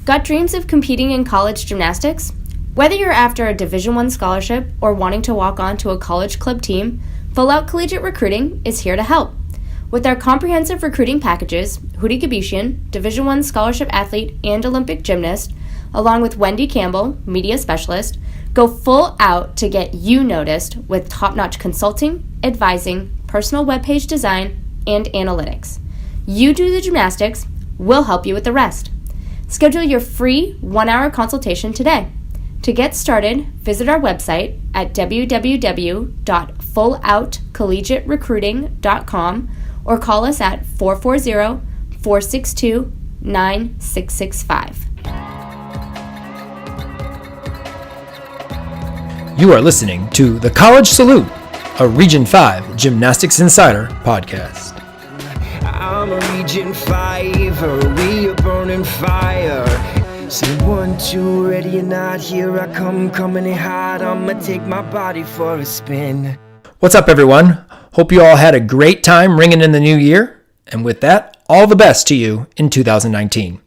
Got dreams of competing in college gymnastics? Whether you're after a Division I scholarship or wanting to walk on to a college club team, Full Out Collegiate Recruiting is here to help. With our comprehensive recruiting packages, Hootie Gabishian, Division I scholarship athlete and Olympic gymnast, along with Wendy Campbell, media specialist, go full out to get you noticed with top-notch consulting, advising, personal webpage design, and analytics. You do the gymnastics, we'll help you with the rest. Schedule your free 1-hour consultation today. To get started, visit our website at www.fulloutcollegiaterecruiting.com or call us at 440-462-9665. You are listening to The College Salute, a Region 5 Gymnastics Insider podcast. I'm a Region 5, we are burning fire. Say 1, 2, ready or not, here I come, coming in hot. I'ma take my body for a spin. What's up, everyone? Hope you all had a great time ringing in the new year. And with that, all the best to you in 2019.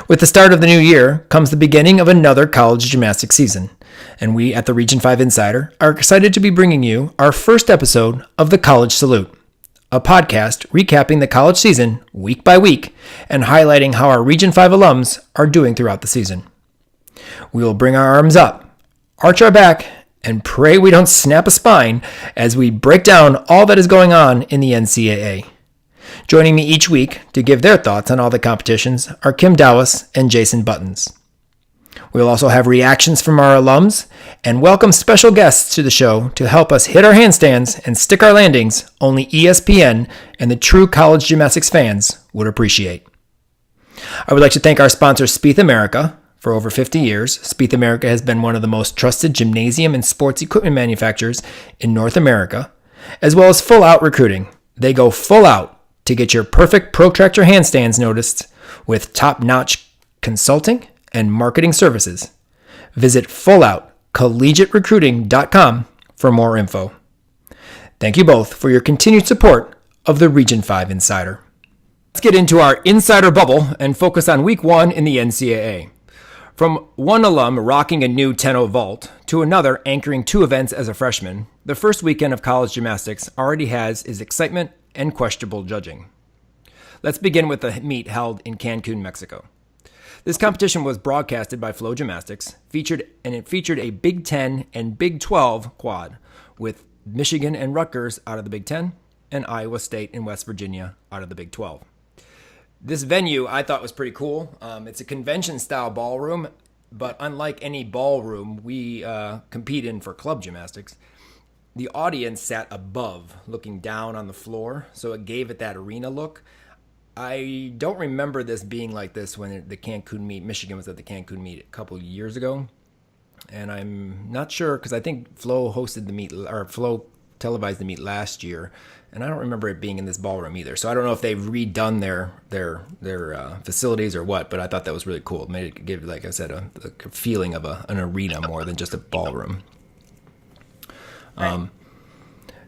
With the start of the new year comes the beginning of another college gymnastics season. And we at the Region 5 Insider are excited to be bringing you our first episode of The College Salute, a podcast recapping the college season week by week and highlighting how our Region 5 alums are doing throughout the season. We will bring our arms up, arch our back, and pray we don't snap a spine as we break down all that is going on in the NCAA. Joining me each week to give their thoughts on all the competitions are Kim Dowis and Jason Buttons. We'll also have reactions from our alums and welcome special guests to the show to help us hit our handstands and stick our landings only ESPN and the true college gymnastics fans would appreciate. I would like to thank our sponsor, Spieth America. For over 50 years, Spieth America has been one of the most trusted gymnasium and sports equipment manufacturers in North America, as well as Full Out Recruiting. They go full out to get your perfect protractor handstands noticed with top-notch consulting and marketing services. Visit fulloutcollegiaterecruiting.com for more info. Thank you both for your continued support of the Region 5 Insider. Let's get into our insider bubble and focus on week 1 in the NCAA. From one alum rocking a new 10-0 vault to another anchoring 2 events as a freshman, the first weekend of college gymnastics already has its excitement and questionable judging. Let's begin with the meet held in Cancun, Mexico. This competition was broadcasted by Flow Gymnastics, it featured a Big Ten and Big 12 quad, with Michigan and Rutgers out of the Big Ten, and Iowa State and West Virginia out of the Big 12. This venue I thought was pretty cool. It's a convention-style ballroom, but unlike any ballroom we compete in for club gymnastics, the audience sat above, looking down on the floor, so it gave it that arena look. I don't remember this being like this when the Cancun meet, Michigan was at the Cancun meet a couple years ago. And I'm not sure because I think Flow hosted the meet, or Flow televised the meet last year. And I don't remember it being in this ballroom either. So I don't know if they've redone their facilities or what, but I thought that was really cool. It made it give, like I said, a feeling of an arena more than just a ballroom.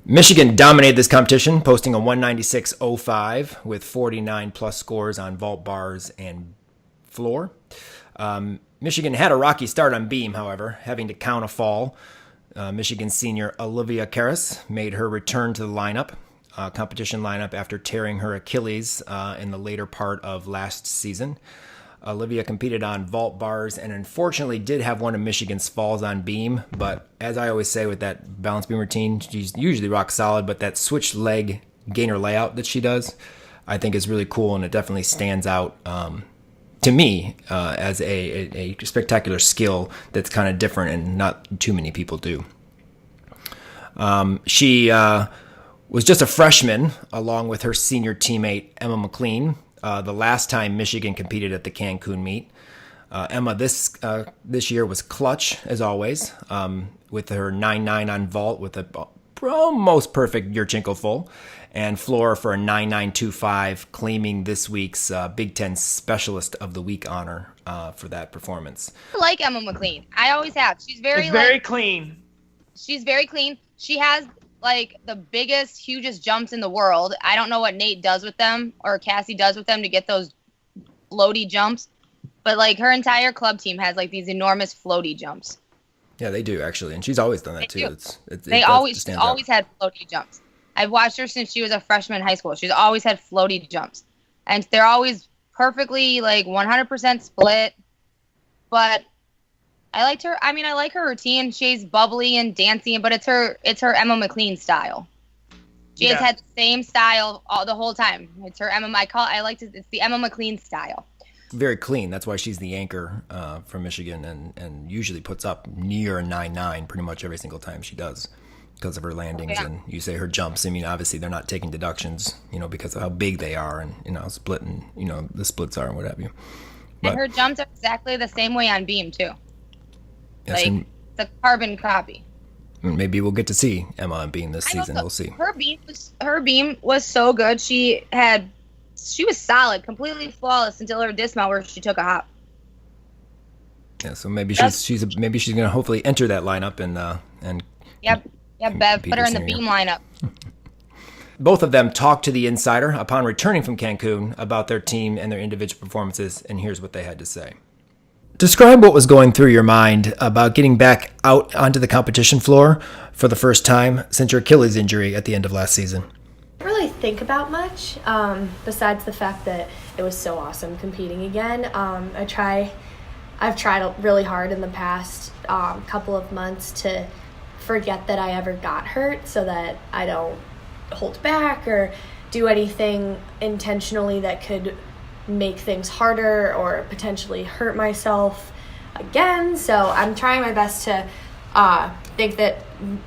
Michigan dominated this competition, posting a 196.05 with 49 plus scores on vault bars and floor. Michigan had a rocky start on beam, however, having to count a fall. Michigan senior Olivia Troutman made her return to the competition lineup after tearing her Achilles in the later part of last season. Olivia competed on vault bars and unfortunately did have one of Michigan's falls on beam, but as I always say with that balance beam routine, she's usually rock solid, but that switch leg gainer layout that she does, I think is really cool, and it definitely stands out to me as a spectacular skill that's kind of different and not too many people do. She was just a freshman along with her senior teammate Emma McLean. The last time Michigan competed at the Cancun meet. Emma this year was clutch, as always, with her 9.9 on vault with a almost perfect Yurchenko full, and floor for a 9.925, claiming this week's Big Ten Specialist of the Week honor for that performance. I like Emma McLean. I always have. She's very clean. She's very clean. She has like the biggest, hugest jumps in the world. I don't know what Nate does with them or Cassie does with them to get those floaty jumps. But like her entire club team has like these enormous floaty jumps. Yeah, they do actually, and she's always done that too. They always had floaty jumps. I've watched her since she was a freshman in high school. She's always had floaty jumps, and they're always perfectly like 100% split. But I liked her. I mean, I like her routine. She's bubbly and dancing, but it's her Emma McLean style. She has had the same style the whole time. It's her Emma. It's the Emma McLean style. Very clean. That's why she's the anchor from Michigan, and usually puts up near a 9.9 pretty much every single time she does because of her landings. And you say her jumps. I mean, obviously they're not taking deductions, because of how big they are and splitting, the splits are and what have you. But, and her jumps are exactly the same way on beam too. Yes, like it's a carbon copy. Maybe we'll get to see Emma on beam this season. We'll see. Her beam was so good. She was solid, completely flawless until her dismount where she took a hop. Yeah, so maybe she's going to hopefully enter that lineup and Bev put her in the beam lineup. Both of them talked to the Insider upon returning from Cancun about their team and their individual performances, and here's what they had to say. Describe what was going through your mind about getting back out onto the competition floor for the first time since your Achilles injury at the end of last season. Really think about much besides the fact that it was so awesome competing again. I've tried really hard in the past couple of months to forget that I ever got hurt so that I don't hold back or do anything intentionally that could make things harder or potentially hurt myself again. So I'm trying my best to think that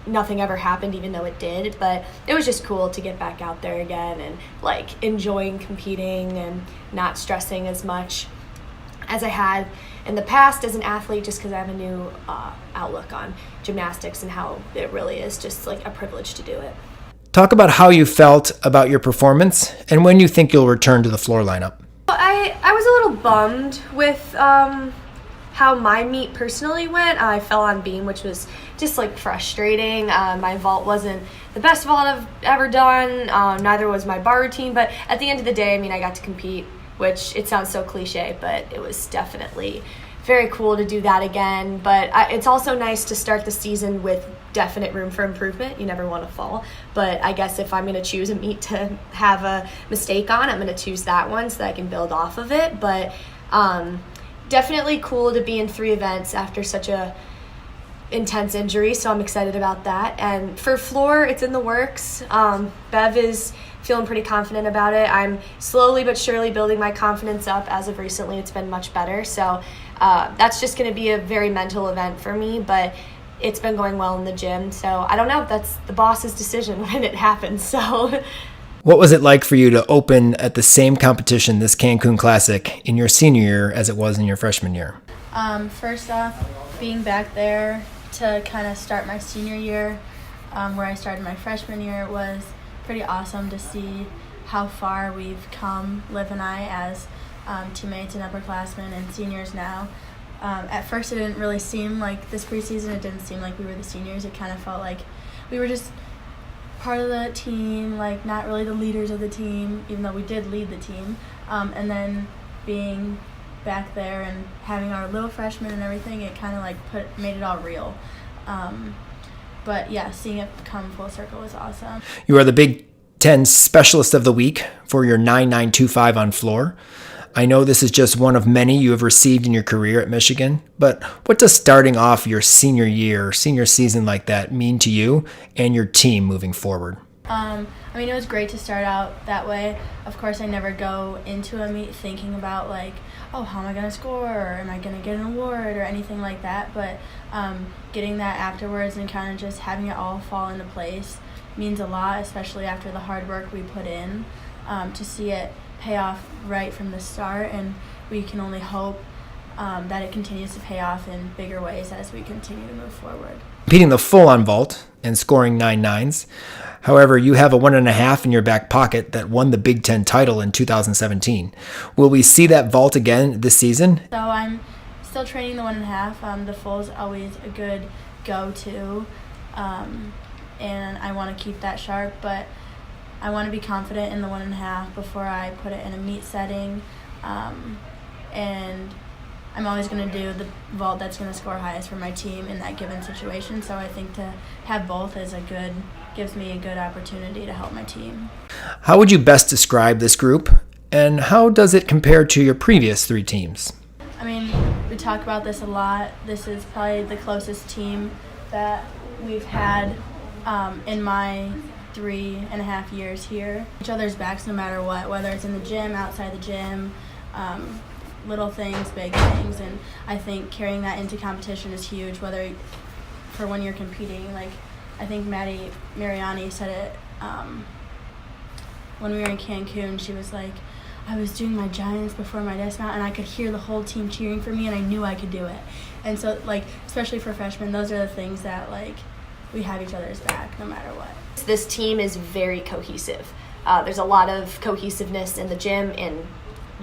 nothing ever happened, even though it did. But it was just cool to get back out there again and like enjoying competing and not stressing as much as I had in the past as an athlete, just because I have a new outlook on gymnastics and how it really is just like a privilege to do it. Talk about how you felt about your performance and when you think you'll return to the floor lineup. I was a little bummed with how my meet personally went. I fell on beam, which was just like frustrating. My vault wasn't the best vault I've ever done. Neither was my bar routine. But at the end of the day, I mean, I got to compete, which it sounds so cliche, but it was definitely very cool to do that again. But it's also nice to start the season with definite room for improvement. You never want to fall. But I guess if I'm going to choose a meet to have a mistake on, I'm going to choose that one so that I can build off of it. But definitely cool to be in 3 events after such a intense injury, so I'm excited about that. And for floor, it's in the works. Bev is feeling pretty confident about it. I'm slowly but surely building my confidence up. As of recently, it's been much better. So that's just going to be a very mental event for me, but it's been going well in the gym. So I don't know. That's the boss's decision when it happens. So what was it like for you to open at the same competition, this Cancun Classic, in your senior year as it was in your freshman year? First off, being back there to kind of start my senior year, where I started my freshman year, was pretty awesome to see how far we've come, Liv and I, as teammates and upperclassmen and seniors now. At first, it didn't really seem like this preseason. It didn't seem like we were the seniors. It kind of felt like we were just part of the team, like not really the leaders of the team, even though we did lead the team. And then being back there and having our little freshmen and everything, it kind of like made it all real. But yeah, seeing it come full circle was awesome. You are the Big Ten Specialist of the Week for your 9.925 on floor. I know this is just one of many you have received in your career at Michigan, but what does starting off your senior year, senior season like that mean to you and your team moving forward? I mean, it was great to start out that way. Of course, I never go into a meet thinking about like, oh, how am I going to score, or am I going to get an award, or anything like that. But getting that afterwards and kind of just having it all fall into place means a lot, especially after the hard work we put in, to see it pay off right from the start. And we can only hope that it continues to pay off in bigger ways as we continue to move forward. Competing the full-on vault and scoring 9.9s. However, you have a 1.5 in your back pocket that won the Big Ten title in 2017. Will we see that vault again this season? So I'm still training the 1.5. The full is always a good go-to, and I want to keep that sharp, but I want to be confident in the 1.5 before I put it in a meet setting, and I'm always going to do the vault that's going to score highest for my team in that given situation. So I think to have both gives me a good opportunity to help my team. How would you best describe this group, and how does it compare to your previous 3 teams? I mean, we talk about this a lot. This is probably the closest team that we've had in my 3.5 years here. Each other's backs no matter what, whether it's in the gym, outside the gym, little things, big things. And I think carrying that into competition is huge, whether for when you're competing. Like, I think Maddie Mariani said it when we were in Cancun. She was like, I was doing my giants before my dismount, and I could hear the whole team cheering for me, and I knew I could do it. And so, like, especially for freshmen, those are the things that, like, we have each other's back no matter what. This team is very cohesive. There's a lot of cohesiveness in the gym, in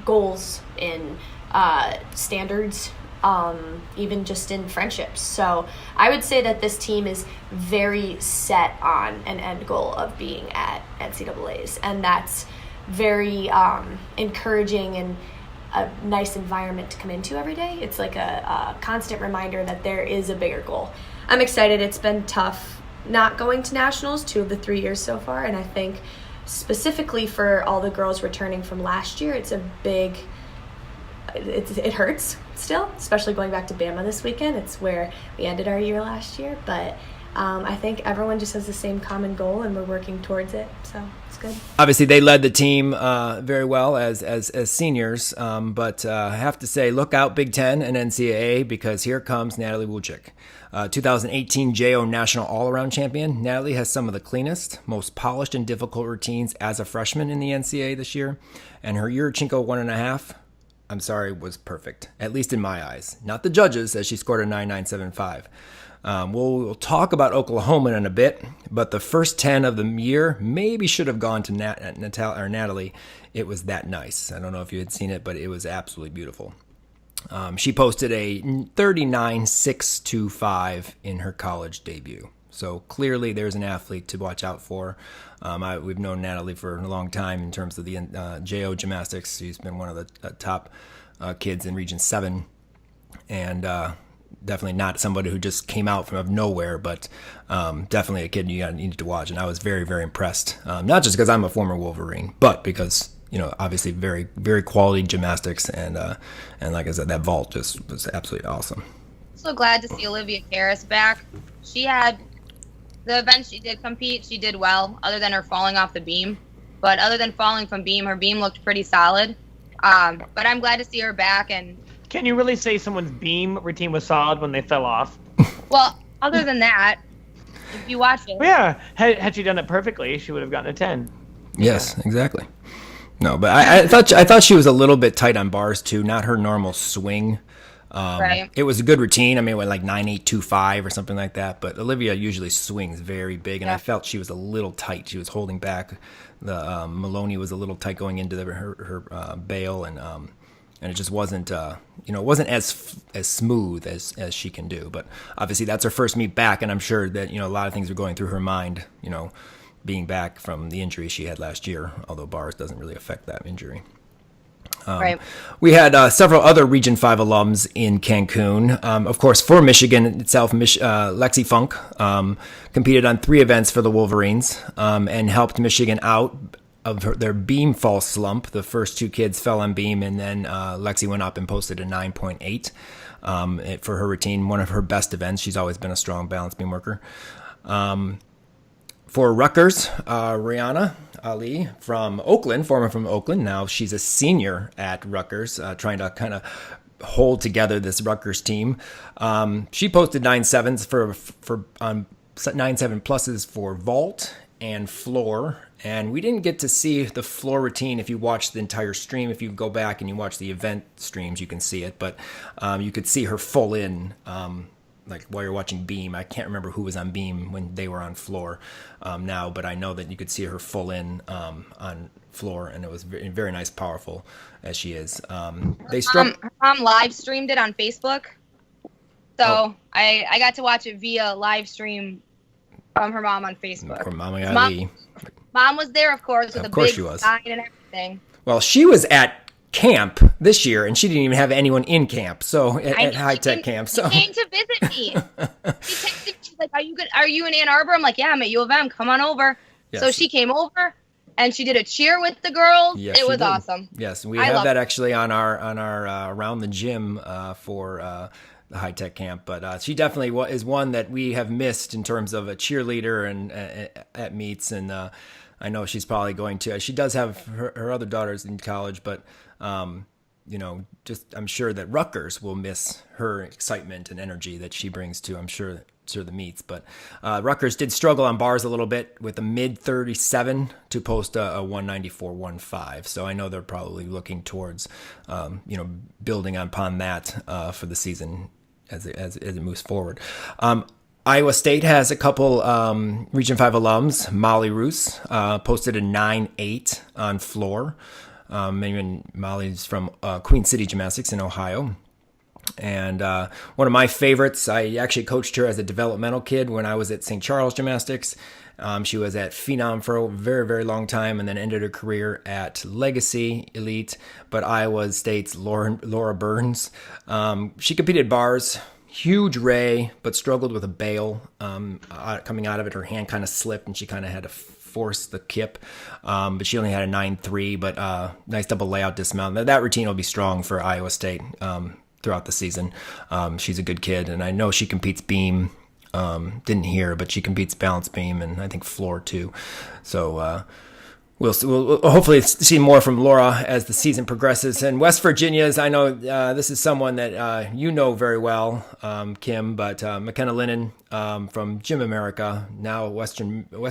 goals, in standards, even just in friendships. So I would say that this team is very set on an end goal of being at NCAAs, and that's very encouraging and a nice environment to come into every day. It's like a constant reminder that there is a bigger goal. I'm excited. It's been tough not going to nationals 2 of the 3 years so far, and I think specifically for all the girls returning from last year, it's a big, it hurts still, especially going back to Bama this weekend. It's where we ended our year last year, but I think everyone just has the same common goal, and we're working towards it, so it's good. Obviously, they led the team very well as seniors, but I have to say, look out Big Ten and NCAA, because here comes Natalie Wuchik. 2018 JO National All-Around Champion. Natalie has some of the cleanest, most polished and difficult routines as a freshman in the NCAA this year, and her Yurchenko 1.5, was perfect, at least in my eyes. Not the judges, as she scored a 9.975. We'll talk about Oklahoma in a bit, but the first 10 of the year maybe should have gone to Natalie. It was that nice. I don't know if you had seen it, but it was absolutely beautiful. She posted a 39.625 in her college debut. So clearly there's an athlete to watch out for. We've known Natalie for a long time in terms of the JO Gymnastics. She's been one of the top kids in Region 7, and definitely not somebody who just came out from nowhere, but definitely a kid you needed to watch. And I was very, very impressed, not just because I'm a former Wolverine, but because, obviously very, very quality gymnastics. And like I said, that vault just was absolutely awesome. So glad to see Olivia Harris back. She had the events she did compete, she did well, other than her falling off the beam. But other than falling from beam, her beam looked pretty solid. But I'm glad to see her back. And can you really say someone's beam routine was solid when they fell off? Well, other than that, if you watch it. Well, yeah, had she done it perfectly, she would have gotten a 10. Yes, exactly. No, but I thought she was a little bit tight on bars too, not her normal swing. Right. It was a good routine. I mean, it went like 9.825 or something like that. But Olivia usually swings very big, and I felt she was a little tight. She was holding back. The Maloney was a little tight going into her bail, and it just wasn't it wasn't as smooth as she can do. But obviously that's her first meet back, and I'm sure that a lot of things are going through her mind. Being back from the injury she had last year, although bars doesn't really affect that injury. Right. We had several other Region 5 alums in Cancun. Of course, for Michigan itself, Lexi Funk competed on 3 events for the Wolverines and helped Michigan out of their beam fall slump. The first 2 kids fell on beam, and then Lexi went up and posted a 9.8 for her routine, one of her best events. She's always been a strong balance beam worker. For Rutgers, Rihanna Ali from Oakland, former from Oakland. Now she's a senior at Rutgers, trying to kind of hold together this Rutgers team. She posted 9.7s for 9.7 pluses for vault and floor. And we didn't get to see the floor routine. If you watch the entire stream, if you go back and you watch the event streams, you can see it. But you could see her full in. Like while you're watching beam, I can't remember who was on beam when they were on floor now, but I know that you could see her full in on floor, and it was very, very nice, powerful as she is. Her mom live streamed it on Facebook, so I got to watch it via live stream from her mom on Facebook. From Mama Ali. Mom was there, of course, with a big sign and everything. Well, she was at camp this year, and she didn't even have anyone in camp. So at high tech camp, so she came to visit me. She texted me, she's like, "Are you in Ann Arbor?" I'm like, "Yeah, I'm at U of M. Come on over." Yes. So she came over, and she did a cheer with the girls. Yes, it was awesome. Yes, we have that actually on our around the gym for the high tech camp. But she definitely is one that we have missed in terms of a cheerleader and at meets. And I know she's probably going to. She does have her other daughters in college, but just I'm sure that Rutgers will miss her excitement and energy that she brings to. I'm sure the meets, but Rutgers did struggle on bars a little bit with a mid 37 to post a 194.15. So I know they're probably looking towards, building upon that for the season as it moves forward. Iowa State has a couple Region 5 alums. Molly Roos posted a 9.8 on floor. Molly's from Queen City Gymnastics in Ohio. And one of my favorites, I actually coached her as a developmental kid when I was at St. Charles Gymnastics. She was at Phenom for a very, very long time and then ended her career at Legacy Elite. But Iowa State's Laura Burns. She competed bars, huge ray, but struggled with a bail. Coming out of it, her hand kind of slipped and she kind of had to force the kip. But she only had a 9.3, but nice double layout dismount. That routine will be strong for Iowa State throughout the season. She's a good kid, and I know she competes beam. Didn't hear, but she competes balance beam and I think floor too. So we'll hopefully see more from Laura as the season progresses. And West Virginia's, I know this is someone that you know very well, Kim, but Mckenna Lynn from Gym America, now West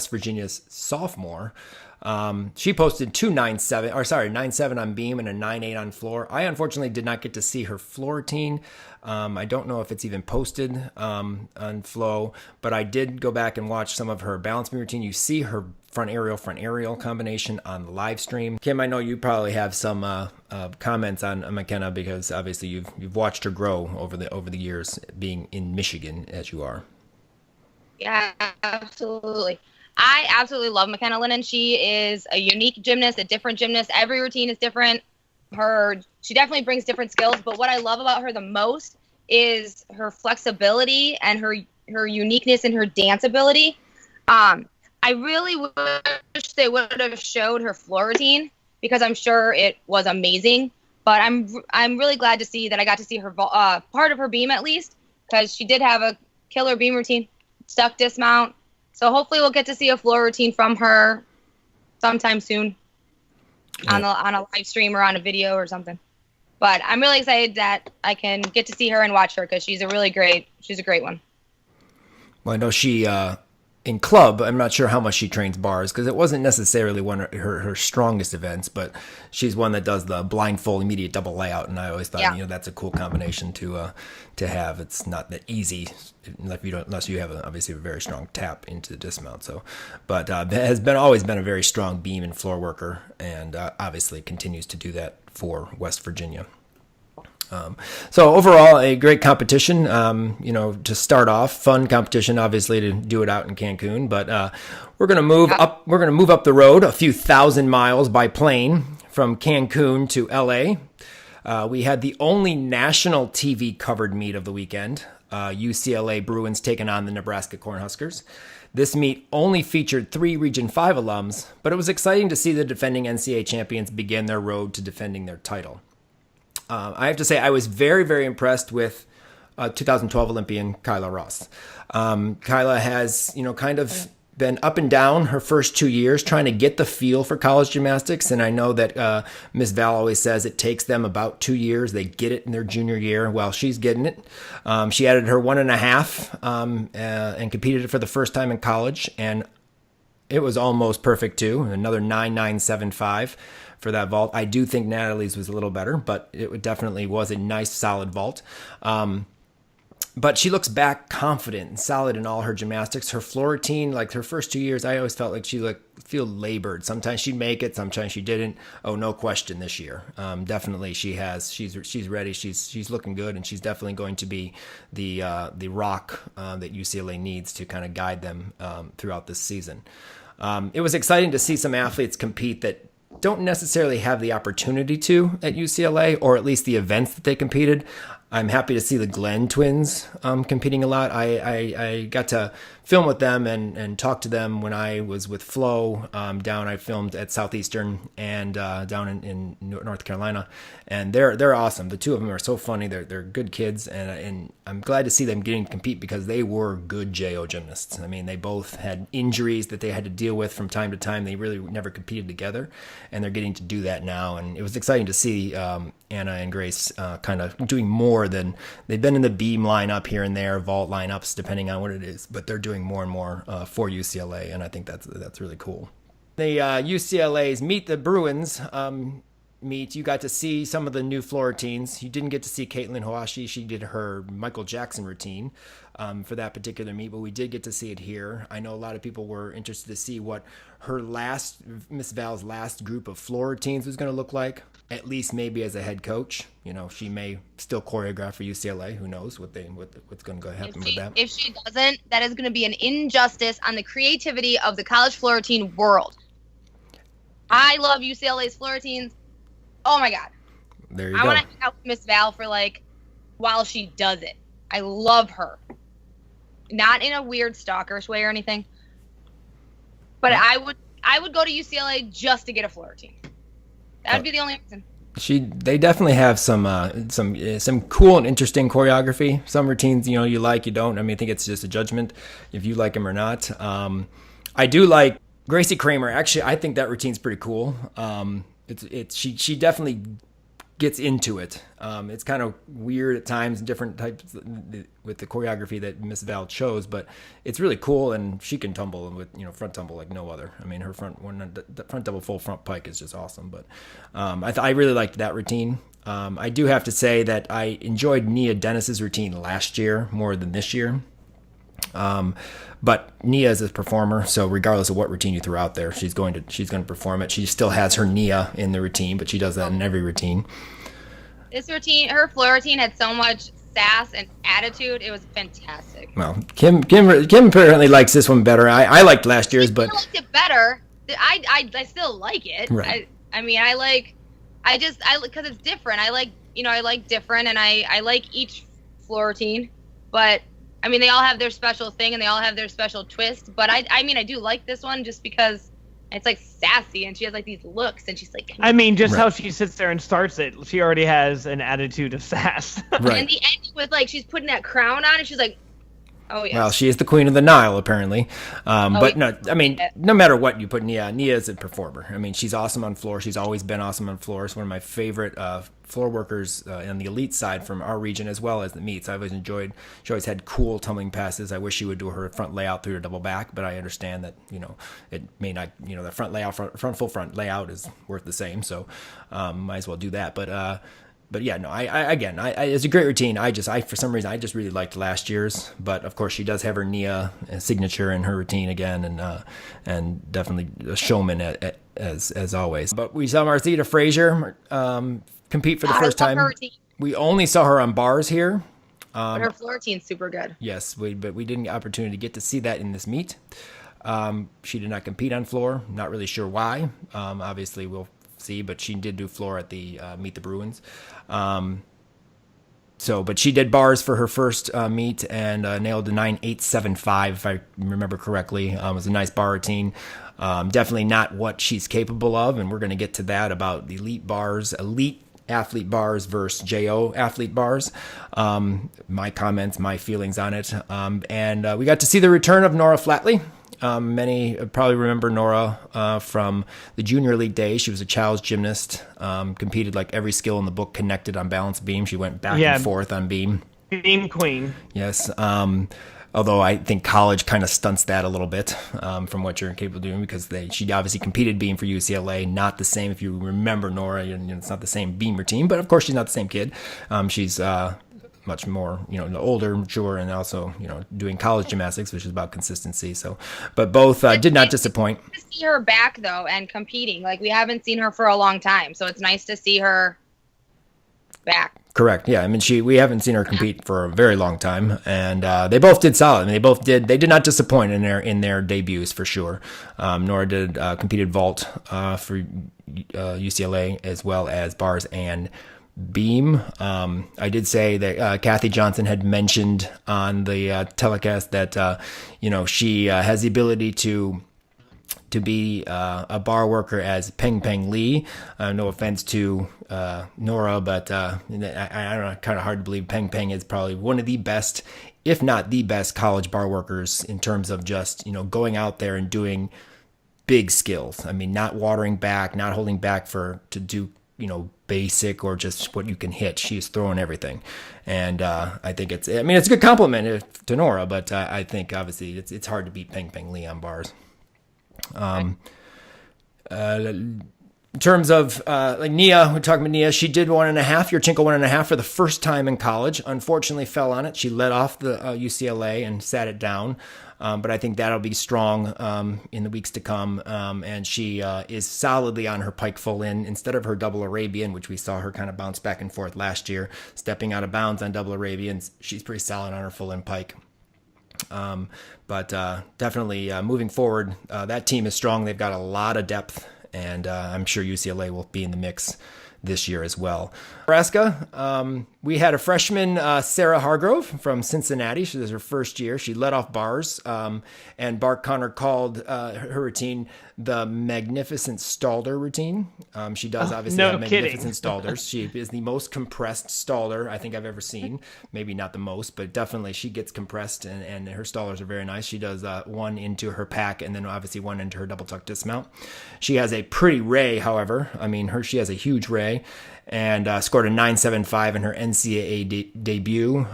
Virginia's sophomore. She posted 9.7 on beam and a 9.8 on floor. I unfortunately did not get to see her floor routine. I don't know if it's even posted on Flow, but I did go back and watch some of her balance beam routine. You see her front aerial combination on the live stream. Kim, I know you probably have some comments on Mckenna because obviously you've watched her grow over the years being in Michigan as you are. Yeah, absolutely. I absolutely love Mckenna Lynn. She is a unique gymnast, a different gymnast. Every routine is different. She definitely brings different skills, but what I love about her the most is her flexibility and her uniqueness and her dance ability. I really wish they would have showed her floor routine because I'm sure it was amazing. But I'm really glad to see that I got to see her part of her beam at least because she did have a killer beam routine, stuck dismount. So hopefully we'll get to see a floor routine from her sometime soon on a live stream or on a video or something. But I'm really excited that I can get to see her and watch her because she's a great one. Well, I know she in club, I'm not sure how much she trains bars because it wasn't necessarily one of her strongest events, but she's one that does the blindfold immediate double layout, and I always thought that's a cool combination to have. It's not that easy unless you have obviously a very strong tap into the dismount. So, but has always been a very strong beam and floor worker, and obviously continues to do that for West Virginia. So overall, a great competition, to start off, fun competition, obviously to do it out in Cancun, but, we're going to move up the road a few thousand miles by plane from Cancun to LA. We had the only national TV covered meet of the weekend, UCLA Bruins taking on the Nebraska Cornhuskers. This meet only featured 3 Region 5 alums, but it was exciting to see the defending NCAA champions begin their road to defending their title. I have to say I was very, very impressed with 2012 Olympian Kyla Ross. Kyla has, kind of been up and down her first 2 years trying to get the feel for college gymnastics. And I know that Miss Val always says it takes them about 2 years. They get it in their junior year. Well, she's getting it. She added her 1.5 and competed it for the first time in college. And it was almost perfect too. Another 9.975 for that vault. I do think Natalie's was a little better, but it definitely was a nice, solid vault. But she looks back confident and solid in all her gymnastics. Her floor routine, like her first 2 years, I always felt like she feel labored. Sometimes she'd make it, sometimes she didn't. Oh, no question this year. Definitely she has. She's ready. She's looking good, and she's definitely going to be the rock that UCLA needs to kind of guide them throughout this season. It was exciting to see some athletes compete that don't necessarily have the opportunity to at UCLA, or at least the events that they competed. I'm happy to see the Glenn twins competing a lot. I got to film with them and talk to them when I was with Flo down. I filmed at Southeastern and down in North Carolina, and they're awesome. The two of them are so funny. They're good kids, and I'm glad to see them getting to compete because they were good JO gymnasts. I mean, they both had injuries that they had to deal with from time to time. They really never competed together, and they're getting to do that now. And it was exciting to see Anna and Grace kind of doing more than they've been in the beam lineup here and there, vault lineups, depending on what it is, but they're doing more and more for UCLA, and I think that's really cool. The UCLA's Meet the Bruins meet, you got to see some of the new floor routines. You didn't get to see Caitlin Hawashi. She did her Michael Jackson routine for that particular meet, but we did get to see it here. I know a lot of people were interested to see what her Miss Val's last group of floor routines was going to look like, at least maybe as a head coach. You know, she may still choreograph for UCLA. Who knows what's going to go happen with that. If she doesn't, that is going to be an injustice on the creativity of the college floor routine world. I love UCLA's floor routines. Oh my God. There you go. I want to hang out with Miss Val for while she does it. I love her. Not in a weird stalkerish way or anything. But I would go to UCLA just to get a floor routine. That would be the only reason. They definitely have some cool and interesting choreography. Some routines, you like, you don't. I mean, I think it's just a judgment if you like them or not. I do like Gracie Kramer. Actually, I think that routine's pretty cool. She definitely gets into it. It's kind of weird at times, different types with the choreography that Miss Val chose, but it's really cool, and she can tumble with front tumble like no other. I mean, her front double full front pike is just awesome. But I really liked that routine. I do have to say that I enjoyed Nia Dennis's routine last year more than this year. But Nia is a performer, so regardless of what routine you throw out there, she's going to perform it. She still has her Nia in the routine, but she does that in every routine. This routine, her floor routine, had so much sass and attitude. It was fantastic. Well, Kim apparently likes this one better. I liked last year's, but I liked it better. I still like it. Right. Because it's different. I like different, and I like each floor routine, but. I mean, they all have their special thing and they all have their special twist. But I do like this one just because it's sassy and she has these looks and she's like. I mean, just how she sits there and starts it, she already has an attitude of sass. Right. And the ending with she's putting that crown on and she's like, oh yeah. Well, she is the queen of the Nile apparently. But no, I mean, no matter what you put Nia is a performer. I mean, she's awesome on floor. She's always been awesome on floor. She's one of my favorite floor workers on the elite side from our region as well as the meets. I've always enjoyed. She always had cool tumbling passes. I wish she would do her front layout through her double back, but I understand that it may not. The front layout, full front layout is worth the same. So might as well do that. But yeah, no, it's a great routine. For some reason, I just really liked last year's. But of course, she does have her Nia signature in her routine again, and definitely a showman as always. But we saw Marcita Frazier compete for the first time. We only saw her on bars here. But her floor routine's super good. Yes, but we didn't get the opportunity to get to see that in this meet. She did not compete on floor. Not really sure why. Obviously, we'll see, but she did do floor at the Meet the Bruins. But she did bars for her first meet and nailed a 9.875, if I remember correctly. It was a nice bar routine. Definitely not what she's capable of, and we're going to get to that about the elite athlete bars versus JO athlete bars. My comments, my feelings on it. And we got to see the return of Nora Flatley. Many probably remember Nora from the junior elite days. She was a child's gymnast, competed every skill in the book connected on balance beam. She went back and forth on beam. Beam queen. Yes. Although I think college kind of stunts that a little bit from what you're capable of doing, because she obviously competed beam for UCLA. Not the same, if you remember Nora, it's not the same beam routine, but of course she's not the same kid. She's much more, older, mature, and also, doing college gymnastics, which is about consistency. So, but both did not disappoint. To see her back though and competing, we haven't seen her for a long time, so it's nice to see her back. Correct. Yeah. I mean, we haven't seen her compete for a very long time, and they both did solid. I mean, they did not disappoint in their debuts for sure. Nora competed vault for UCLA as well as bars and beam. I did say that Kathy Johnson had mentioned on the telecast that she has the ability to be a bar worker as Peng Peng Lee. No offense to Nora, but I don't know, kind of hard to believe Peng Peng is probably one of the best, if not the best, college bar workers in terms of just, going out there and doing big skills. I mean, not watering back, not holding back to do, basic or just what you can hit. She's throwing everything. And I think it's a good compliment to Nora, but I think obviously it's hard to beat Peng Peng Lee on bars. In terms of like Nia, we're talking about Nia. She did 1.5, Yurchenko 1.5 for the first time in college. Unfortunately, fell on it. She led off the UCLA and sat it down. But I think that'll be strong in the weeks to come. And she is solidly on her pike full in instead of her double Arabian, which we saw her kind of bounce back and forth last year, stepping out of bounds on double Arabians. She's pretty solid on her full in pike. But definitely moving forward, that team is strong. They've got a lot of depth, and I'm sure UCLA will be in the mix this year as well. Nebraska, we had a freshman, Sarah Hargrove from Cincinnati. She was her first year. She led off bars, and Bart Connor called her routine the Magnificent Stalder routine. She does obviously have Magnificent Stalders. She is the most compressed Stalder I think I've ever seen. Maybe not the most, but definitely she gets compressed, and her Stalders are very nice. She does one into her pack and then obviously one into her double tuck dismount. She has a pretty ray, however. I mean, she has a huge ray, and scored a 9.75 in her NCAA debut.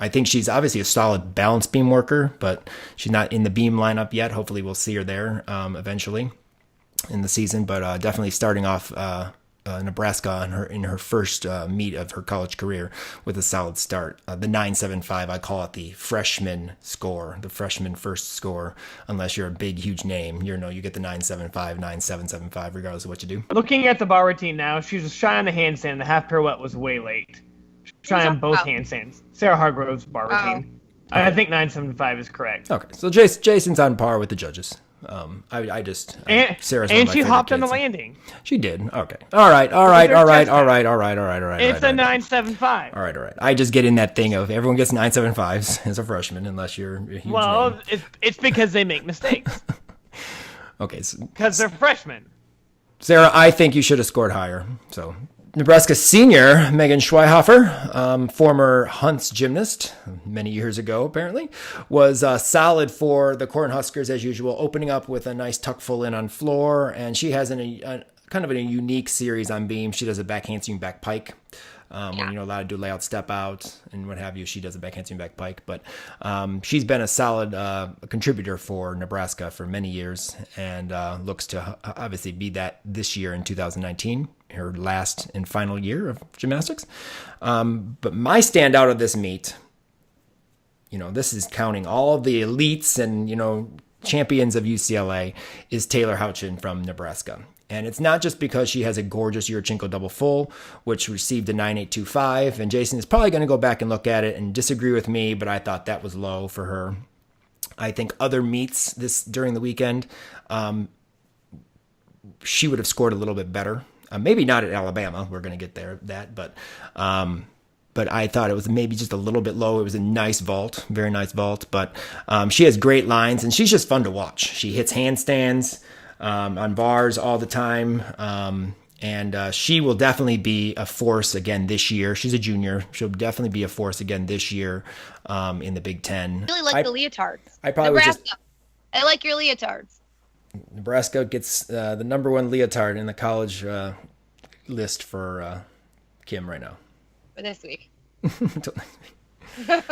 I think she's obviously a solid balance beam worker, but she's not in the beam lineup yet. Hopefully we'll see her there eventually in the season, but definitely starting off Nebraska in her first meet of her college career with a solid start. The 9.75, I call it the freshman score, the freshman first score, unless you're a big, huge name. You get the 9.75, 9.775, regardless of what you do. Looking at the bar routine now, she was shy on the handstand. The half pirouette was way late. Try on both handstands. Sarah Hargrove's bar routine. I think 9.75 is correct. Okay, so Jason's on par with the judges. Sarah's and she hopped on the landing. She did. Okay. All right. It's a 9.75. All right. I just get in that thing of everyone gets 9.75s as a freshman, unless you're a huge name. It's because they make mistakes. Okay. Because they're freshmen. Sarah, I think you should have scored higher. So. Nebraska senior Megan Schweighfer, former Hunts gymnast many years ago, apparently, was solid for the Cornhuskers as usual, opening up with a nice tuck full in on floor. And she has kind of a unique series on beam. She does a back handspring back pike. When you're allowed to do layout step out and what have you, she does a back handspring back pike. But she's been a solid contributor for Nebraska for many years, and looks to obviously be that this year in 2019, her last and final year of gymnastics. But my standout of this meet, this is counting all of the elites and champions of UCLA, is Taylor Houchin from Nebraska. And it's not just because she has a gorgeous Yurchenko double full, which received a 9.825. And Jason is probably going to go back and look at it and disagree with me, but I thought that was low for her. I think other meets during the weekend, she would have scored a little bit better. Maybe not at Alabama. We're going to get there, but I thought it was maybe just a little bit low. It was a nice vault, very nice vault. But she has great lines, and she's just fun to watch. She hits handstands on bars all the time, and she will definitely be a force again this year. She's a junior. She'll definitely be a force again this year in the Big Ten. I really like the leotards. I like your leotards. Nebraska gets the number one leotard in the college list for Kim right now. For this week. Until next week.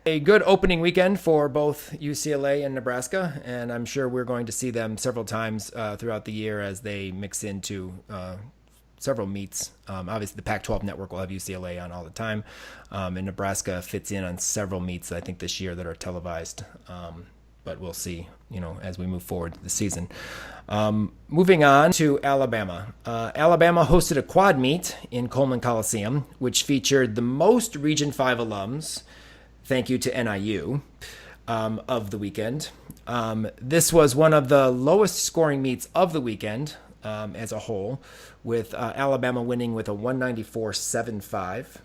A good opening weekend for both UCLA and Nebraska, and I'm sure we're going to see them several times throughout the year as they mix into several meets. Obviously, the Pac-12 network will have UCLA on all the time, and Nebraska fits in on several meets, I think, this year that are televised. but we'll see, as we move forward to the season. Moving on to Alabama. Alabama hosted a quad meet in Coleman Coliseum, which featured the most Region 5 alums, thank you to NIU, of the weekend. This was one of the lowest scoring meets of the weekend as a whole, with Alabama winning with a 194.75.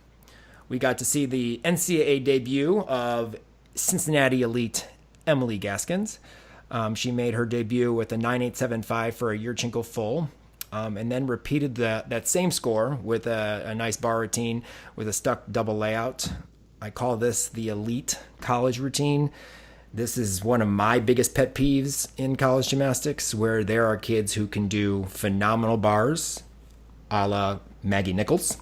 We got to see the NCAA debut of Cincinnati elite Emily Gaskins. She made her debut with a 9.875 for a Yurchenko full, and then repeated that same score with a nice bar routine with a stuck double layout. I call this the elite college routine. This is one of my biggest pet peeves in college gymnastics, where there are kids who can do phenomenal bars, a la Maggie Nichols,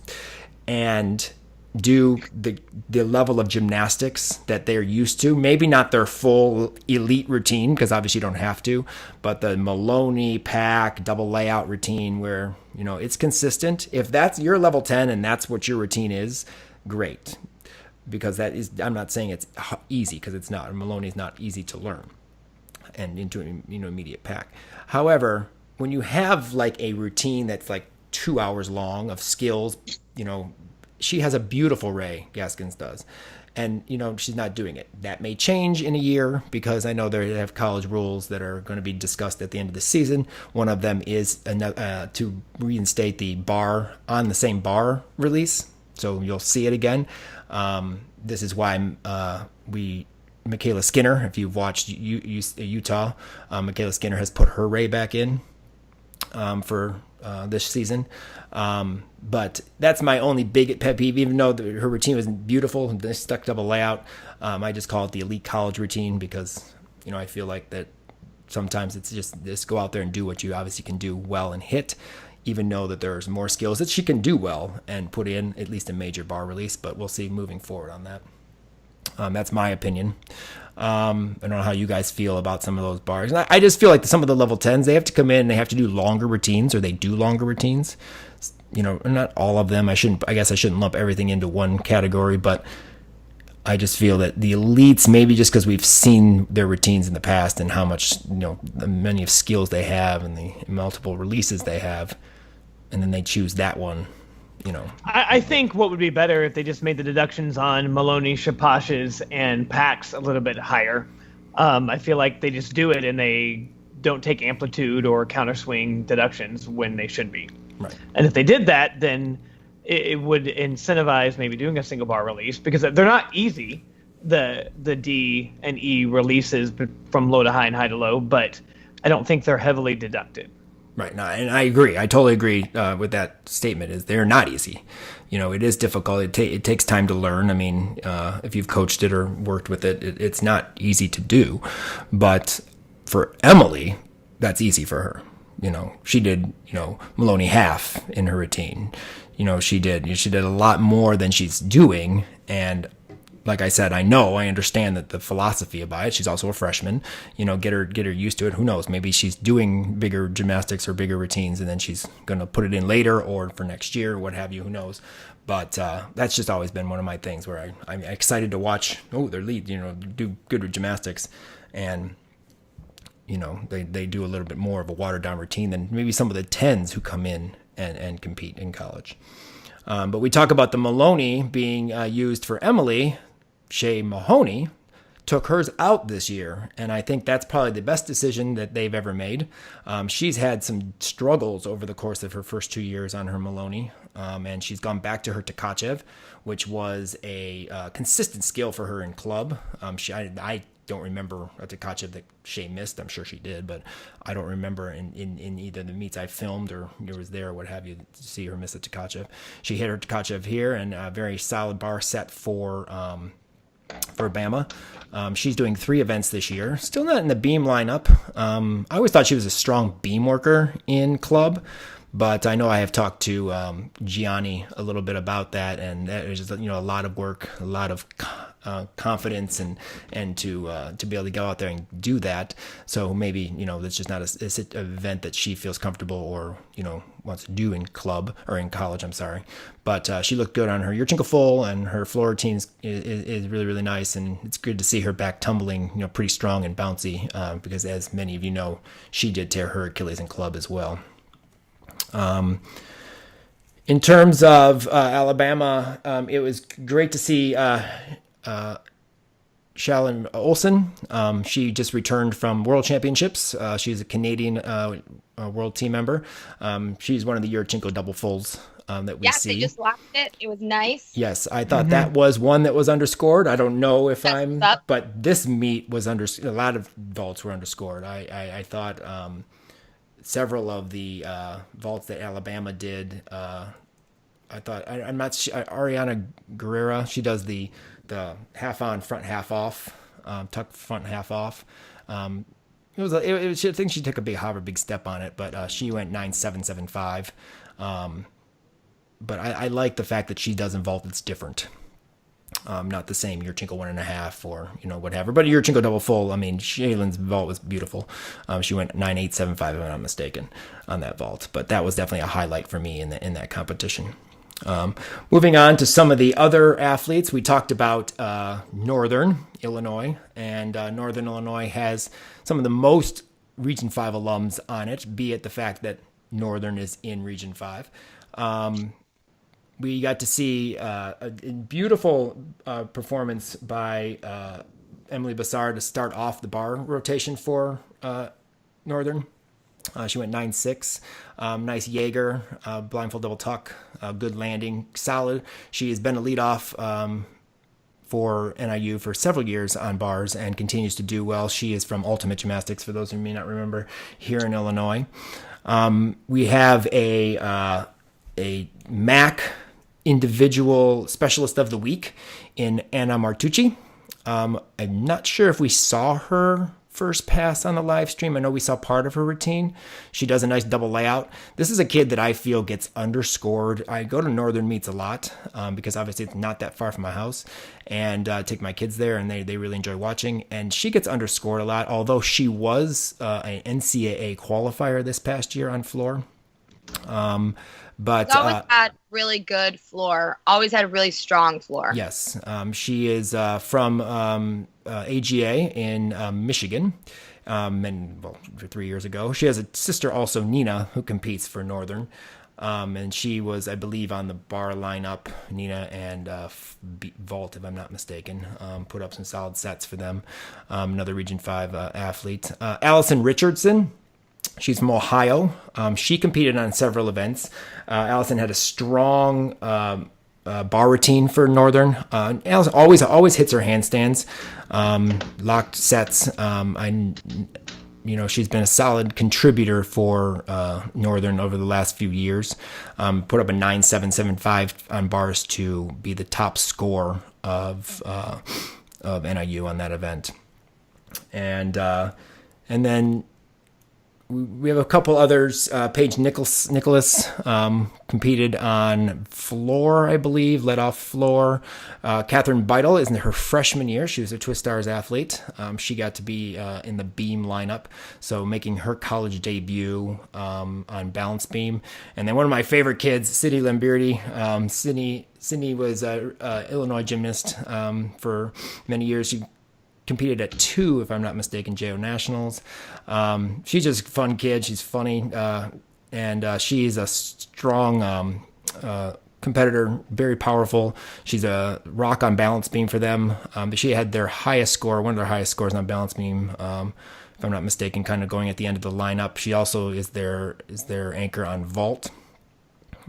and do the level of gymnastics that they're used to. Maybe not their full elite routine, because obviously you don't have to, but the Mcglone pack double layout routine where, it's consistent. If that's your level 10 and that's what your routine is, great. Because that is, I'm not saying it's easy, because it's not. Mcglone is not easy to learn and into immediate pack. However, when you have like a routine that's like 2 hours long of skills, she has a beautiful Ray, Gaskins does. And, she's not doing it. That may change in a year, because I know they have college rules that are going to be discussed at the end of the season. One of them is to reinstate the bar on the same bar release. So you'll see it again. This is why Michaela Skinner, if you've watched Utah, Michaela Skinner has put her Ray back in for this season. But that's my only big pet peeve, even though her routine was beautiful, the stuck double layout. I just call it the elite college routine, because, I feel like that sometimes it's just go out there and do what you obviously can do well and hit, even know that there's more skills that she can do well and put in at least a major bar release, but we'll see moving forward on that. That's my opinion. I don't know how you guys feel about some of those bars. And I just feel like some of the level 10s, they have to come in and they have to do longer routines, or they do longer routines. Not all of them. I guess I shouldn't lump everything into one category, but I just feel that the elites, maybe just because we've seen their routines in the past and how much, the many of skills they have and the multiple releases they have, and then they choose that one, I think what would be better if they just made the deductions on Mcglone, Shapash's, and packs a little bit higher. I feel like they just do it and they don't take amplitude or counter swing deductions when they should be. Right. And if they did that, then it would incentivize maybe doing a single bar release, because they're not easy, the D and E releases from low to high and high to low, but I don't think they're heavily deducted. Right. No, and I agree. I totally agree with that statement. Is they're not easy. It is difficult. It takes time to learn. I mean, if you've coached it or worked with it, it's not easy to do. But for Emily, that's easy for her. She did, Mcglone half in her routine. She did a lot more than she's doing. And like I said, I understand that the philosophy about it. She's also a freshman, get her used to it. Who knows? Maybe she's doing bigger gymnastics or bigger routines, and then she's going to put it in later or for next year or what have you. Who knows? But that's just always been one of my things where I'm excited to watch. Oh, their lead, do good with gymnastics, and they do a little bit more of a watered down routine than maybe some of the 10s who come in and compete in college. But we talk about the Mcglone being used for Emily. Shay Mahoney took hers out this year, and I think that's probably the best decision that they've ever made. She's had some struggles over the course of her first 2 years on her Mcglone, and she's gone back to her Tkachev, which was a consistent skill for her in club. I don't remember a Tkachev that Shay missed. I'm sure she did, but I don't remember in either the meets I filmed or was there or what have you to see her miss a Tkachev. She hit her Tkachev here, and a very solid bar set for Bama. She's doing 3 events this year. Still not in the beam lineup. I always thought she was a strong beam worker in club, but I know I have talked to Gianni a little bit about that, and that is just, a lot of work, a lot of confidence and to be able to go out there and do that. So maybe, that's just not an event that she feels comfortable or, wants to do in club or in college, I'm sorry. But she looked good on her Yurchenko full, and her floor routine is really, really nice. And it's good to see her back tumbling, pretty strong and bouncy, because as many of you know, she did tear her Achilles in club as well. In terms of Alabama, it was great to see Shalyn Olsen. She just returned from World Championships. She's a Canadian World Team member. She's one of the Yurchenko double fulls that we see. Yes, I just watched it. It was nice. Yes, I thought that was one that was underscored. I don't know if but this meet was a lot of vaults were underscored. I thought several of the vaults that Alabama did, I thought, I'm not sure, Ariana Guerrera, she does the half on, front half off, tuck front half off. I think she took a big step on it, but she went 9.775. But I like the fact that she does in vault that's different. Not the same Yurchenko 1.5 or, whatever, but a Yurchenko double full. Shalyn's vault was beautiful. She went 9.875 if I'm not mistaken on that vault, but that was definitely a highlight for me in that competition. Moving on to some of the other athletes, we talked about Northern Illinois, and Northern Illinois has some of the most Region 5 alums on it, be it the fact that Northern is in Region 5. We got to see a beautiful performance by Emily Bassard to start off the bar rotation for Northern. She went 9.6. Nice Jaeger, blindfold double tuck, good landing, solid. She has been a leadoff for NIU for several years on bars and continues to do well. She is from Ultimate Gymnastics, for those who may not remember, here in Illinois. We have a MAC individual specialist of the week in Anna Martucci. I'm not sure if we saw her first pass on the live stream. I know we saw part of her routine. She does a nice double layout. This is a kid that I feel gets underscored. I go to Northern meets a lot because obviously it's not that far from my house, and take my kids there, and they really enjoy watching. And she gets underscored a lot, although she was an NCAA qualifier this past year on floor. But she's always had really good floor. Always had a really strong floor. Yes, she is from AGA in Michigan, and 3 years ago. She has a sister also, Nina, who competes for Northern, and she was, I believe, on the bar lineup. Nina and vault, if I'm not mistaken, put up some solid sets for them. Another Region 5 athlete, Alison Richardson. She's from Ohio. She competed on several events. Alison had a strong bar routine for Northern. Alison always hits her handstands, locked sets. She's been a solid contributor for Northern over the last few years. Put up a 9.775 on bars to be the top score of NIU on that event. And then we have a couple others. Paige Nicholas competed on floor, I believe, led off floor. Catherine Beidel is in her freshman year. She was a Twist Stars athlete. She got to be in the beam lineup, so making her college debut on balance beam. And then one of my favorite kids, Sydney Lamberti. Sydney was an Illinois gymnast for many years. She competed at 2, if I'm not mistaken, JO Nationals. She's just a fun kid. She's funny. And she's a strong competitor, very powerful. She's a rock on balance beam for them. She had their highest score, one of their highest scores on balance beam, if I'm not mistaken, kind of going at the end of the lineup. She also is their anchor on vault.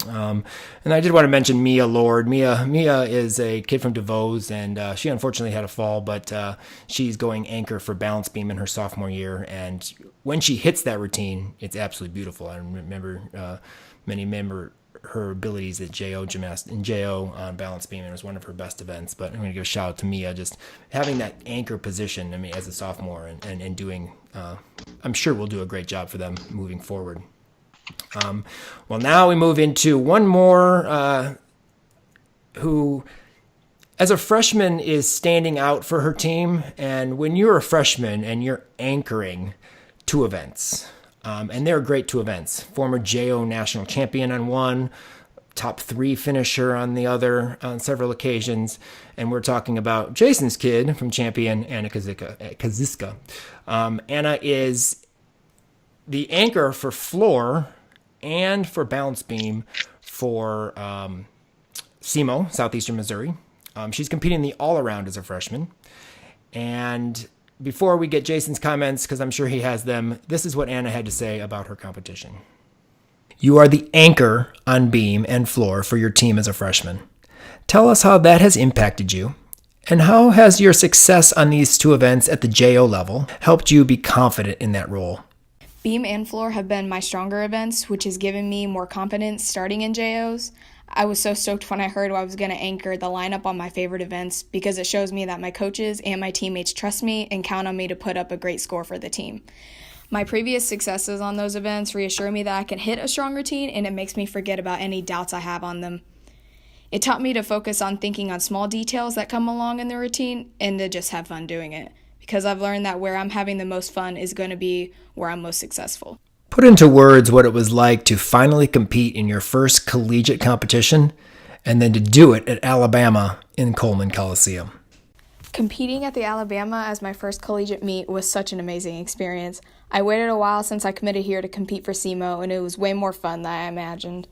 And I did want to mention Mia Lord. Mia is a kid from DeVos, and she unfortunately had a fall, but she's going anchor for balance beam in her sophomore year. And when she hits that routine, it's absolutely beautiful. I remember many remember her abilities at JO on balance beam, and it was one of her best events. But I'm going to give a shout out to Mia, just having that anchor position. As a sophomore, and doing. I'm sure we'll do a great job for them moving forward. Well, now we move into one more who as a freshman is standing out for her team. And when you're a freshman and you're anchoring two events, and they're great two events, former JO national champion on one, top 3 finisher on the other on several occasions. And we're talking about Jason's kid from champion, Anna Kaziska. Anna is the anchor for floor and for balance beam for SEMO, Southeastern Missouri. She's competing the all-around as a freshman. And before we get Jason's comments, because I'm sure he has them, this is what Anna had to say about her competition. You are the anchor on beam and floor for your team as a freshman. Tell us how that has impacted you, and how has your success on these two events at the JO level helped you be confident in that role? Beam and floor have been my stronger events, which has given me more confidence starting in JOs. I was so stoked when I heard I was going to anchor the lineup on my favorite events because it shows me that my coaches and my teammates trust me and count on me to put up a great score for the team. My previous successes on those events reassure me that I can hit a strong routine, and it makes me forget about any doubts I have on them. It taught me to focus on thinking on small details that come along in the routine and to just have fun doing it, because I've learned that where I'm having the most fun is going to be where I'm most successful. Put into words what it was like to finally compete in your first collegiate competition and then to do it at Alabama in Coleman Coliseum. Competing at the Alabama as my first collegiate meet was such an amazing experience. I waited a while since I committed here to compete for SEMO, and it was way more fun than I imagined.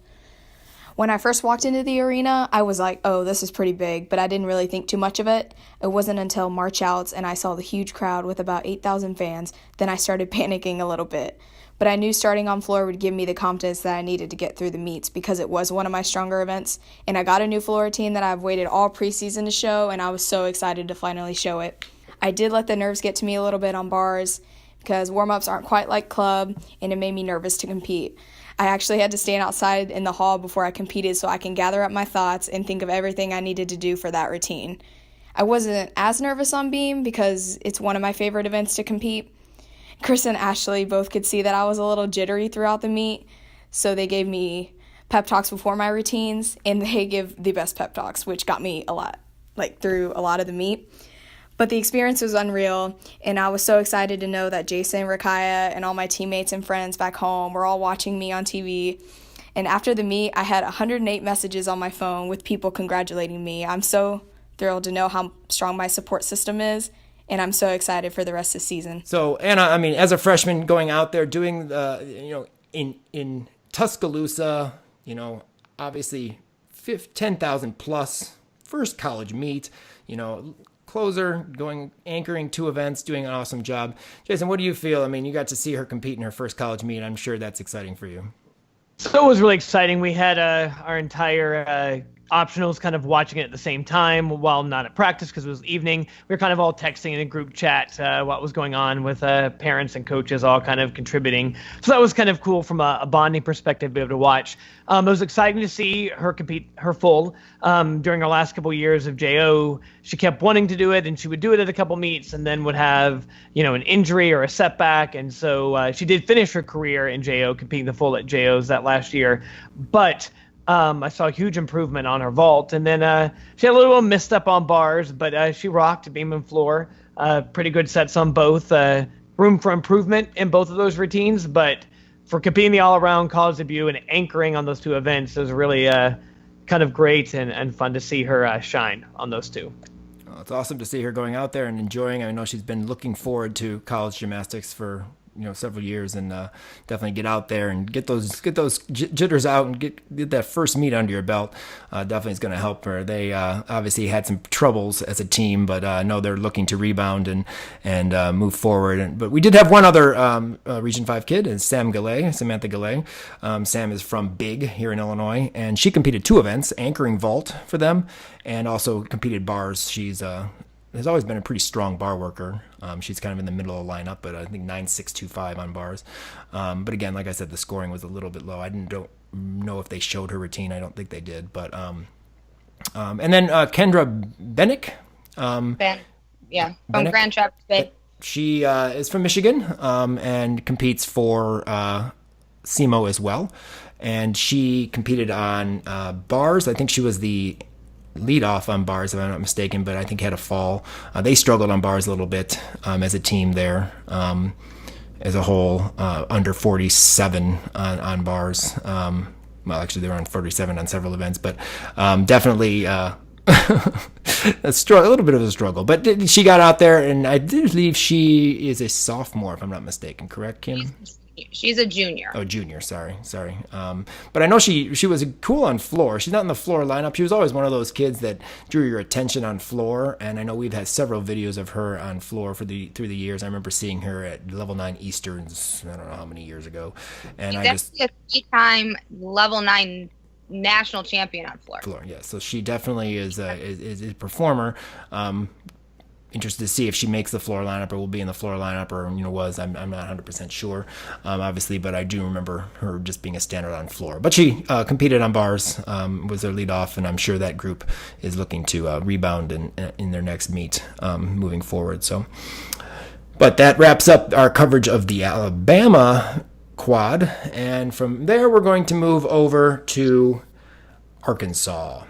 When I first walked into the arena, I was like, oh, this is pretty big, but I didn't really think too much of it. It wasn't until March outs and I saw the huge crowd with about 8,000 fans, then I started panicking a little bit. But I knew starting on floor would give me the confidence that I needed to get through the meets because it was one of my stronger events, and I got a new floor routine that I've waited all preseason to show, and I was so excited to finally show it. I did let the nerves get to me a little bit on bars because warm-ups aren't quite like club, and it made me nervous to compete. I actually had to stand outside in the hall before I competed so I can gather up my thoughts and think of everything I needed to do for that routine. I wasn't as nervous on beam because it's one of my favorite events to compete. Chris and Ashley both could see that I was a little jittery throughout the meet, so they gave me pep talks before my routines, and they give the best pep talks, which got me through a lot of the meet. But the experience was unreal, and I was so excited to know that Jason, Rakaya, and all my teammates and friends back home were all watching me on TV. And after the meet, I had 108 messages on my phone with people congratulating me. I'm so thrilled to know how strong my support system is, and I'm so excited for the rest of the season. So, Anna, I mean, as a freshman going out there doing the, in Tuscaloosa, obviously 10,000 plus first college meet, closer, anchoring two events, doing an awesome job. Jason, what do you feel? I mean, you got to see her compete in her first college meet. I'm sure that's exciting for you. So it was really exciting. We had our entire optionals kind of watching it at the same time while not at practice because it was evening. We were kind of all texting in a group chat what was going on with parents and coaches all kind of contributing. So that was kind of cool from a bonding perspective to be able to watch. It was exciting to see her compete her full. During our last couple years of JO, she kept wanting to do it, and she would do it at a couple meets and then would have, an injury or a setback. And so she did finish her career in JO, competing the full at JOs that last year. But I saw a huge improvement on her vault, and then she had a little missed up on bars, but she rocked beam and floor. Pretty good sets on both. Room for improvement in both of those routines, but for competing the all-around college debut and anchoring on those two events, it was really kind of great and fun to see her shine on those two. Well, it's awesome to see her going out there and enjoying. I know she's been looking forward to college gymnastics for several years, and definitely get out there and get those jitters out and get that first meet under your belt. Definitely is going to help her. They obviously had some troubles as a team, but I know they're looking to rebound and move forward. But we did have one other Region 5 kid, is Samantha Galley. Sam is from Big here in Illinois, and she competed two events, anchoring vault for them, and also competed bars. She's has always been a pretty strong bar worker. She's kind of in the middle of the lineup, but I think 9.625 on bars. But again, like I said, the scoring was a little bit low. I don't know if they showed her routine. I don't think they did. But and then Kendra Bennick. From Grand Rapids Bay. She is from Michigan and competes for SEMO as well. And she competed on bars. I think she was the lead off on bars, if I'm not mistaken, but I think had a fall. They struggled on bars a little bit as a team there. As a whole, under 47 on bars. Well, actually, they were on 47 on several events, but definitely a little bit of a struggle. But she got out there, and I believe she is a sophomore, if I'm not mistaken. Correct, Kim? She's a junior. Oh, junior. Sorry. But I know she was cool on floor. She's not in the floor lineup. She was always one of those kids that drew your attention on floor. And I know we've had several videos of her on floor through the years. I remember seeing her at level 9 Easterns. I don't know how many years ago. And she's definitely a 3-time level 9 national champion on floor. Yeah. So she definitely is a performer. Interested to see if she makes the floor lineup or will be in the floor lineup or was. I'm not 100% sure, obviously, but I do remember her just being a standard on floor. But she competed on bars, was their lead off, and I'm sure that group is looking to rebound in their next meet moving forward. So, but that wraps up our coverage of the Alabama quad, and from there we're going to move over to Arkansas.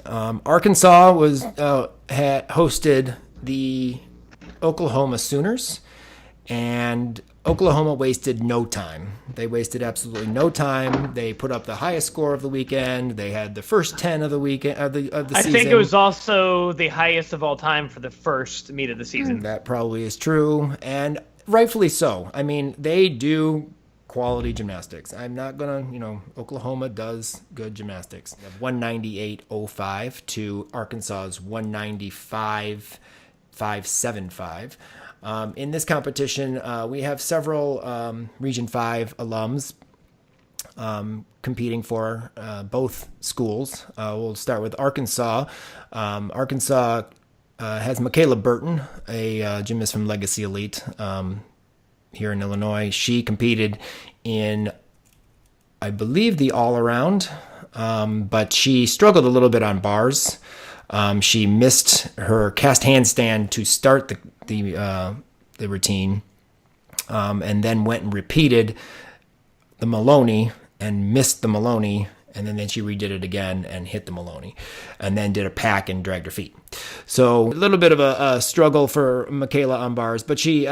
Arkansas had hosted the Oklahoma Sooners, and Oklahoma wasted no time. They wasted absolutely no time. They put up the highest score of the weekend. They had the first 10 of the weekend of the season. I think it was also the highest of all time for the first meet of the season. That probably is true, and rightfully so. I mean, they do quality gymnastics. I'm not gonna, Oklahoma does good gymnastics. 198.05 to Arkansas's 195.575. In this competition, we have several Region 5 alums competing for both schools. We'll start with Arkansas. Arkansas has Makayla Burton, a gymnast from Legacy Elite, here in Illinois. She competed in, I believe, the all-around, but she struggled a little bit on bars. She missed her cast handstand to start the routine, and then went and repeated the Maloney and missed the Maloney, and then she redid it again and hit the Maloney, and then did a pack and dragged her feet. So a little bit of a struggle for Makayla on bars, but she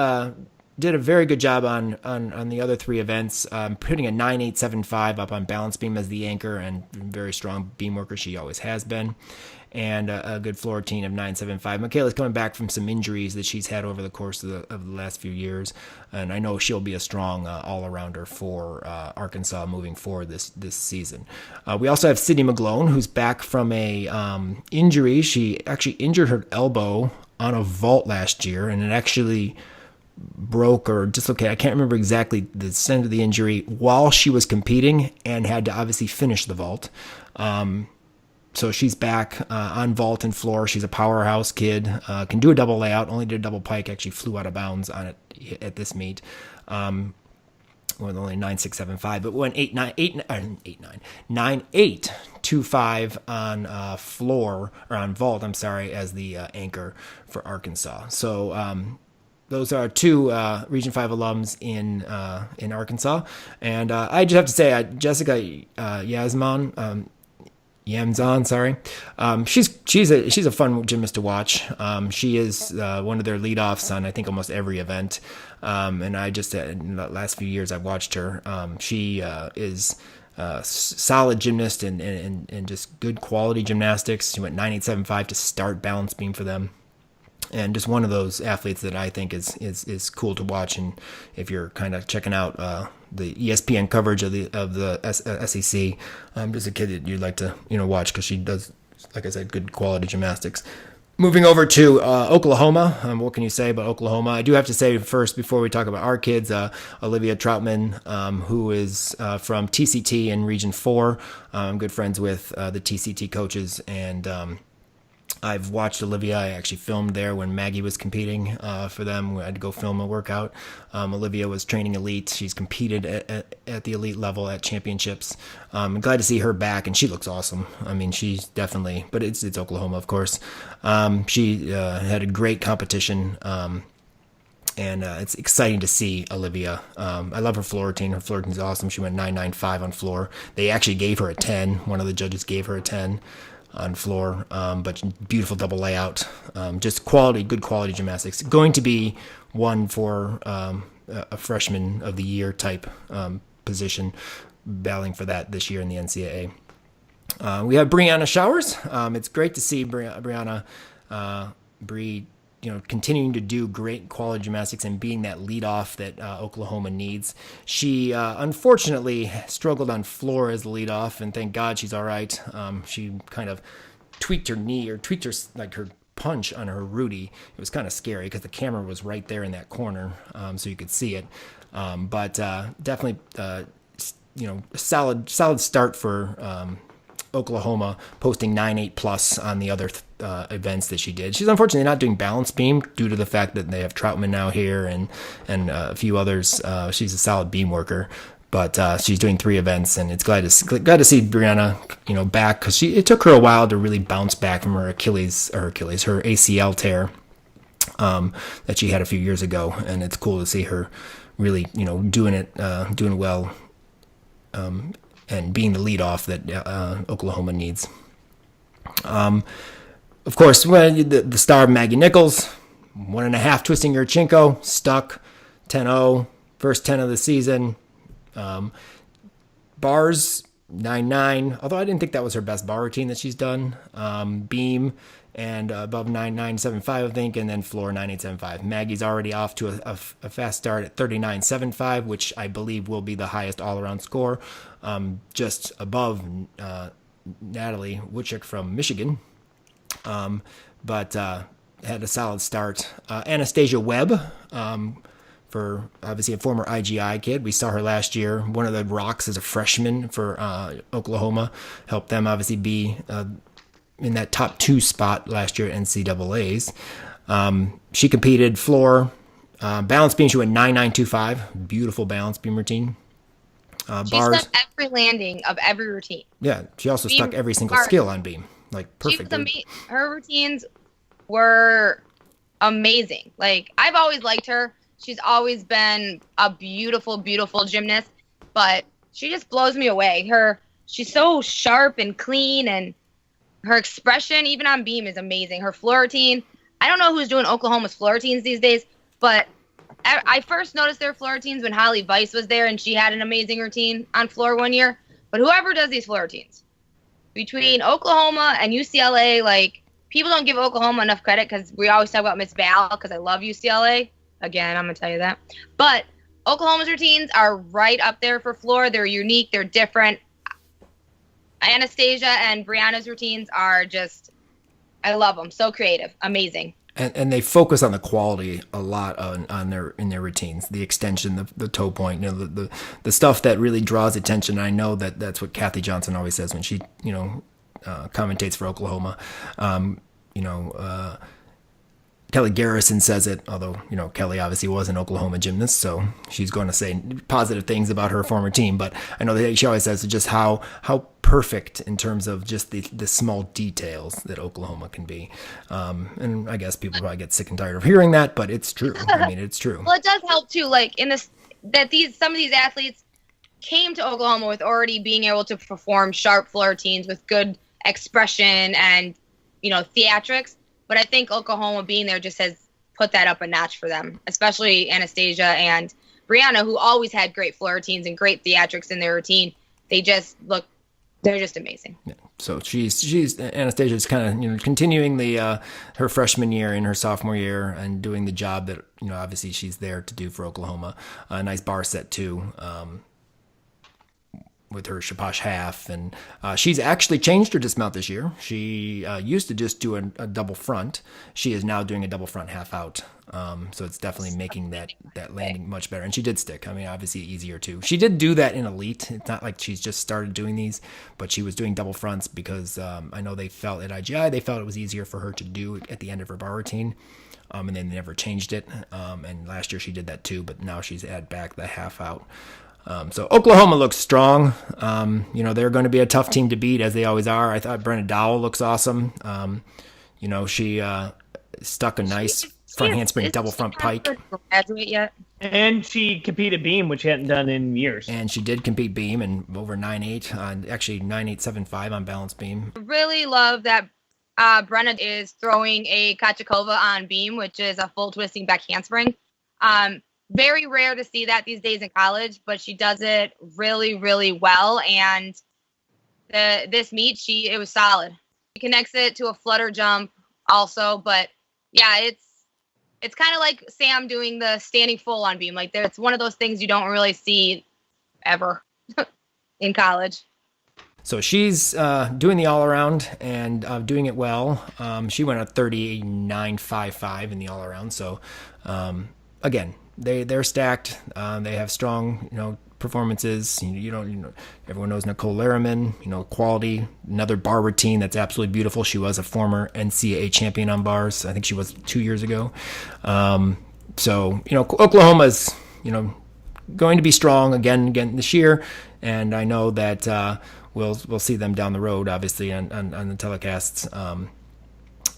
did a very good job on the other three events, putting a 9.875 up on balance beam as the anchor, and very strong beam worker she always has been, and a good floor routine of 9.75. Makayla's coming back from some injuries that she's had over the course of the last few years, and I know she'll be a strong all-arounder for Arkansas moving forward this season. We also have Sydney Mcglone, who's back from a injury. She actually injured her elbow on a vault last year, and it actually broke or dislocated. I can't remember exactly the extent of the injury while she was competing, and had to obviously finish the vault. So she's back on vault and floor. She's a powerhouse kid. Can do a double layout. Only did a double pike. Actually flew out of bounds on it at this meet. With only 9.675, but went 9.825 on floor, or on vault. I'm sorry, as the anchor for Arkansas. So those are two Region 5 alums in Arkansas. And I just have to say, Jessica Yamzan, sorry. She's a fun gymnast to watch. She is one of their leadoffs on, I think, almost every event. And I just, in the last few years, I've watched her. She is a solid gymnast and just good quality gymnastics. She went 9.875 to start balance beam for them. And just one of those athletes that I think is cool to watch. And if you're kind of checking out the ESPN coverage of the SEC, just a kid that you'd like to watch, because she does, like I said, good quality gymnastics. Moving over to Oklahoma, what can you say about Oklahoma? I do have to say first, before we talk about our kids, Olivia Troutman, who is from TCT in Region 4. I'm good friends with the TCT coaches, and I've watched Olivia. I actually filmed there when Maggie was competing for them. I had to go film a workout. Olivia was training elite. She's competed at the elite level at championships. I'm glad to see her back, and she looks awesome. I mean, she's definitely, but it's Oklahoma, of course. She had a great competition, and it's exciting to see Olivia. I love her floor routine. Her floor routine is awesome. She went 9.95 on floor. They actually gave her a 10. One of the judges gave her a 10. on floor, but beautiful double layout. Just good quality gymnastics. Going to be one for a freshman of the year type position, battling for that this year in the NCAA. We have Brianna Showers. It's great to see Brianna continuing to do great quality gymnastics and being that lead off that Oklahoma needs. She unfortunately struggled on floor as the lead off, and thank God she's all right. She kind of tweaked her knee, or tweaked her punch on her Rudy. It was kind of scary because the camera was right there in that corner, so you could see it. But definitely, solid start for Oklahoma, posting 9.8 plus on the other events that she did. She's unfortunately not doing balance beam due to the fact that they have Troutman now here and a few others. She's a solid beam worker, but she's doing 3 events, and it's glad to see Brianna, back, because it took her a while to really bounce back from her ACL tear that she had a few years ago, and it's cool to see her really, doing well. And being the leadoff that Oklahoma needs. Of course, the star Maggie Nichols, 1.5 twisting Yurchenko, stuck, 10-0, first 10 of the season. Bars, 9.9, although I didn't think that was her best bar routine that she's done. Beam, and above 9.975, I think, and then floor 9.875. Maggie's already off to a fast start at 39.75, which I believe will be the highest all-around score, just above Natalie Wichik from Michigan, but had a solid start. Anastasia Webb, for obviously a former IGI kid. We saw her last year, one of the rocks as a freshman for Oklahoma, helped them obviously be in that top 2 spot last year at NCAAs. She competed floor, balance beam. She went 9.925. Beautiful balance beam routine. She Bars. stuck every landing of every routine. Yeah, she also stuck every single skill on beam. Like, perfect. Her routines were amazing. Like, I've always liked her. She's always been a beautiful, beautiful gymnast, but she just blows me away. She's so sharp and clean, and her expression, even on beam, is amazing. Her floor routine, I don't know who's doing Oklahoma's floor routines these days, but I first noticed their floor routines when Holly Weiss was there, and she had an amazing routine on floor one year. But whoever does these floor routines, between Oklahoma and UCLA, like, people don't give Oklahoma enough credit, because we always talk about Miss Ball, because I love UCLA. Again, I'm going to tell you that. But Oklahoma's routines are right up there for floor. They're unique. They're different. Anastasia and Brianna's routines are just, I love them. So creative. Amazing. And they focus on the quality a lot in their routines, the extension, the toe point, the stuff that really draws attention. I know that's what Kathy Johnson always says when she commentates for Oklahoma. Kelly Garrison says it, although Kelly obviously was an Oklahoma gymnast, so she's going to say positive things about her former team. But I know that she always says just how perfect in terms of just the small details that Oklahoma can be. And I guess people probably get sick and tired of hearing that, but it's true. I mean, it's true. Well, it does help too, like some of these athletes came to Oklahoma with already being able to perform sharp floor routines with good expression and theatrics. But I think Oklahoma being there just has put that up a notch for them, especially Anastasia and Brianna, who always had great floor routines and great theatrics in their routine. They're just amazing. Yeah. So she's Anastasia's kind of continuing her freshman year in her sophomore year and doing the job that obviously she's there to do for Oklahoma. A nice bar set too. With her Shaposh half, and she's actually changed her dismount this year. She used to just do a double front. She is now doing a double front half out. So it's definitely making that landing much better. And she did stick. I mean, obviously easier too. She did do that in elite. It's not like she's just started doing these, but she was doing double fronts because I know they felt at IGI, they felt it was easier for her to do at the end of her bar routine. And then they never changed it. And last year she did that too, but now she's add back the half out. So Oklahoma looks strong. They're going to be a tough team to beat, as they always are. I thought Brenna Dowell looks awesome. She stuck a nice front handspring double front pike. Graduate yet? And she competed beam, which she hadn't done in years. And she did compete beam and over 9.8, actually 9.875 on balance beam. I really love that Brenna is throwing a Kachakova on beam, which is a full twisting back handspring. Very rare to see that these days in college, but she does it really, really well. And this meet, it was solid. She connects it to a flutter jump also, but yeah, it's kind of like Sam doing the standing full on beam. Like it's one of those things you don't really see ever in college. So she's doing the all-around and doing it well. She went at 39.55 in the all-around. So, again, they're stacked. They have strong, performances. Everyone knows Nicole Laraman, quality. Another bar routine that's absolutely beautiful. She was a former NCAA champion on bars. I think she was 2 years ago. So, Oklahoma's, going to be strong again this year. And I know that we'll see them down the road, obviously, on the telecasts,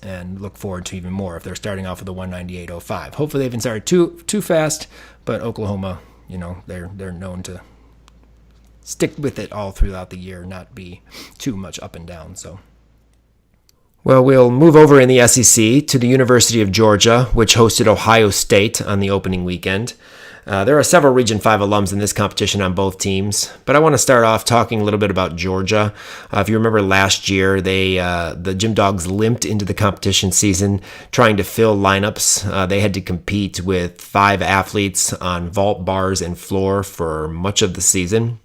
and look forward to even more if they're starting off with a 198.05. Hopefully they haven't started too fast, but Oklahoma, they're known to stick with it all throughout the year, not be too much up and down. So, well, we'll move over in the SEC to the University of Georgia, which hosted Ohio State on the opening weekend. There are several Region 5 alums in this competition on both teams, but I want to start off talking a little bit about Georgia. If you remember last year, the Gym Dogs limped into the competition season trying to fill lineups. They had to compete with 5 athletes on vault, bars, and floor for much of the season.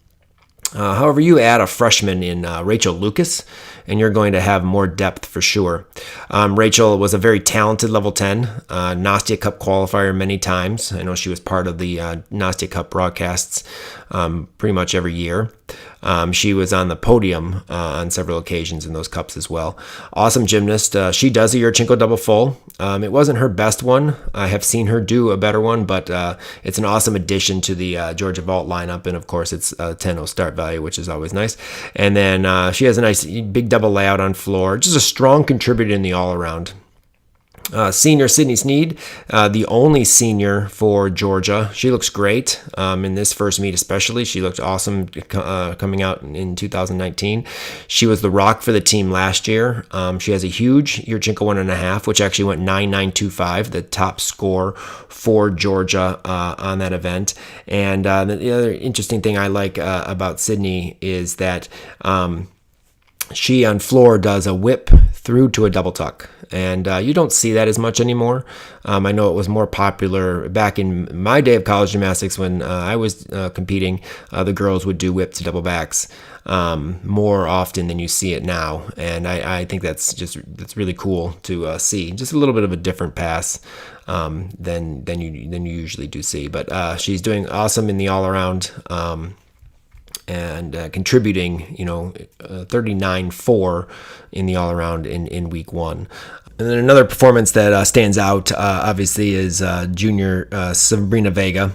However, you add a freshman in Rachel Lucas, and you're going to have more depth for sure. Rachel was a very talented level 10, Nastia Cup qualifier many times. I know she was part of the Nastia Cup broadcasts pretty much every year. She was on the podium on several occasions in those cups as well. Awesome gymnast. She does a Yurchenko double full. It wasn't her best one. I have seen her do a better one, but it's an awesome addition to the Georgia vault lineup. And of course, it's a 10-0 start value, which is always nice. And then she has a nice big double layout on floor. Just a strong contributor in the all-around. Senior Sydney Sneed, the only senior for Georgia. She looks great in this first meet especially. She looked awesome coming out in 2019. She was the rock for the team last year. She has a huge Yurchenko 1.5, which actually went 9.925, the top score for Georgia on that event. And the other interesting thing I like about Sydney is that she on floor does a whip through to a double tuck. And you don't see that as much anymore. I know it was more popular back in my day of college gymnastics when I was competing. The girls would do whip to double backs more often than you see it now. And I think that's really cool to see. Just a little bit of a different pass than you usually do see. But she's doing awesome in the all around. And contributing, 39.4 in the all-around in week 1. And then another performance that stands out, obviously, is junior Sabrina Vega.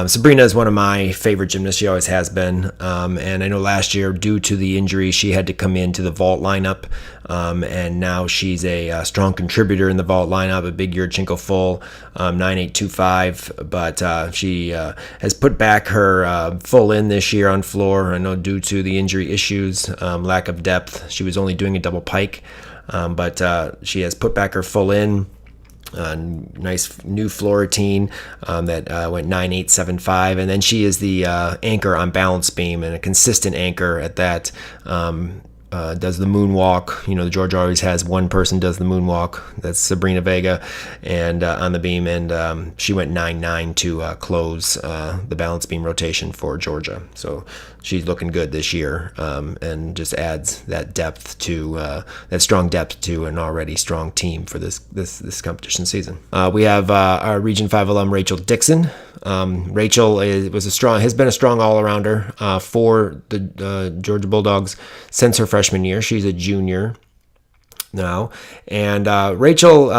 Sabrina is one of my favorite gymnasts. She always has been. And I know last year, due to the injury, she had to come into the vault lineup. And now she's a strong contributor in the vault lineup, a big Yurchenko full, 9.825. But she has put back her full in this year on floor. I know due to the injury issues, lack of depth, she was only doing a double pike. But she has put back her full in. Nice new floor routine that went 9.875, and then she is the anchor on balance beam and a consistent anchor at that. Does the moonwalk. Georgia always has one person does the moonwalk. That's Sabrina Vega, and on the beam, and she went 9.9 to close the balance beam rotation for Georgia. So she's looking good this year, and just adds that depth to that strong depth to an already strong team for this competition season. We have our Region 5 alum Rachel Dixon. Rachel has been a strong all-arounder for the Georgia Bulldogs since her freshman year. She's a junior now, and Rachel,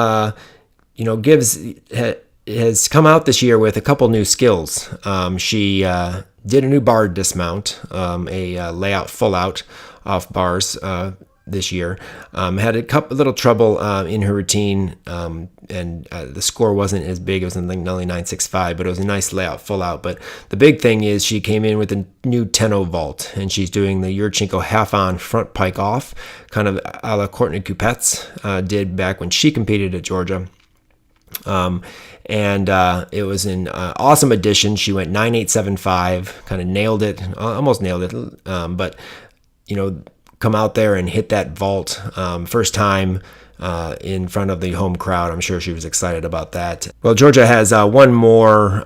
has come out this year with a couple new skills. She did a new bar dismount, a layout full out off bars. this year. Had a little trouble in her routine, and the score wasn't as big. It was only 9.65, but it was a nice layout, full out. But the big thing is she came in with a new 10-0 vault, and she's doing the Yurchenko half-on front pike off, kind of a la Courtney Kupets did back when she competed at Georgia. And it was an awesome addition. She went 9.875, kind of nailed it, almost nailed it. But, come out there and hit that vault first time in front of the home crowd. I'm sure she was excited about that. Well, Georgia has one more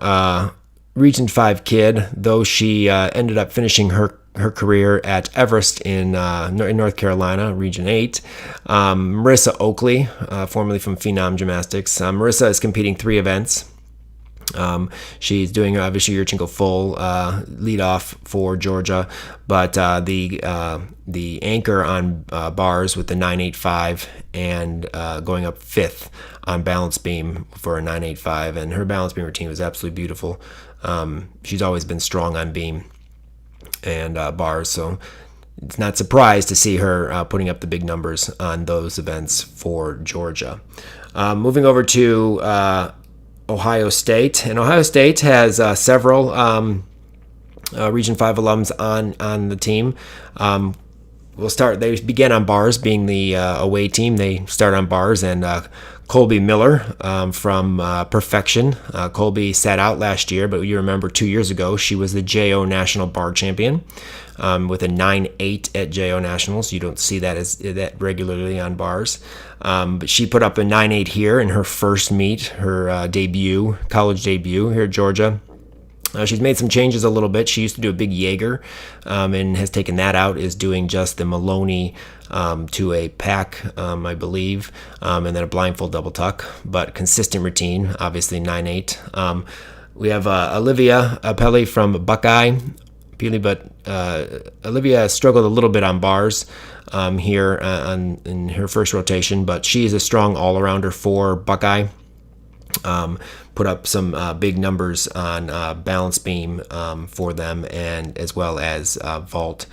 Region 5 kid, though she ended up finishing her career at Everest in North Carolina, Region 8. Marisa Oakley, formerly from Phenom Gymnastics. Marisa is competing 3 events. She's doing obviously Yurchenko full lead off for Georgia, but the anchor on bars with the 9.85 and going up 5th on balance beam for a 9.85, and her balance beam routine was absolutely beautiful. She's always been strong on beam and bars, so it's not surprised to see her putting up the big numbers on those events for Georgia. Moving over to Ohio State, and Ohio State has several Region 5 alums on the team. We'll start. They began on bars, being the away team. They start on bars, and Colby Miller from Perfection. Colby sat out last year, but you remember 2 years ago she was the JO National Bar Champion with a 9.8 at JO Nationals. You don't see that regularly on bars, but she put up a 9.8 here in her first meet, her college debut here at Georgia. She's made some changes a little bit. She used to do a big Jaeger and has taken that out, is doing just the Maloney to a pack, I believe, and then a blindfold double tuck, but consistent routine, obviously 9.8. We have Olivia Apelli from Buckeye, but Olivia struggled a little bit on bars here in her first rotation, but she is a strong all-arounder for Buckeye. Put up some big numbers on balance beam for them, and as well as vault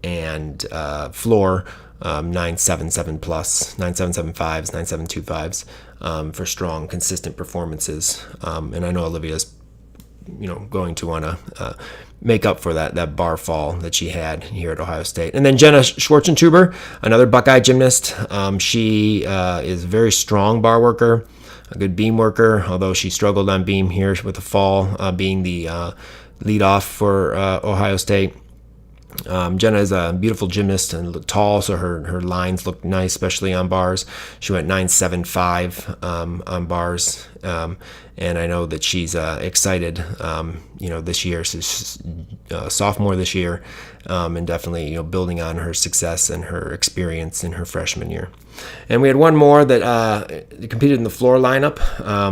and floor, 9.77 plus, 9.775s, 9.725s for strong, consistent performances. And I know Olivia's, going to want to make up for that bar fall that she had here at Ohio State. And then Jenna Schwartzendruber, another Buckeye gymnast. She is a very strong bar worker, a good beam worker, although she struggled on beam here with the fall, being the lead off for Ohio State. Jenna is a beautiful gymnast and looked tall, so her lines look nice, especially on bars. She went 9.75 on bars, and I know that she's excited, this year. So she's sophomore this year, and definitely, building on her success and her experience in her freshman year. And we had one more that competed in the floor lineup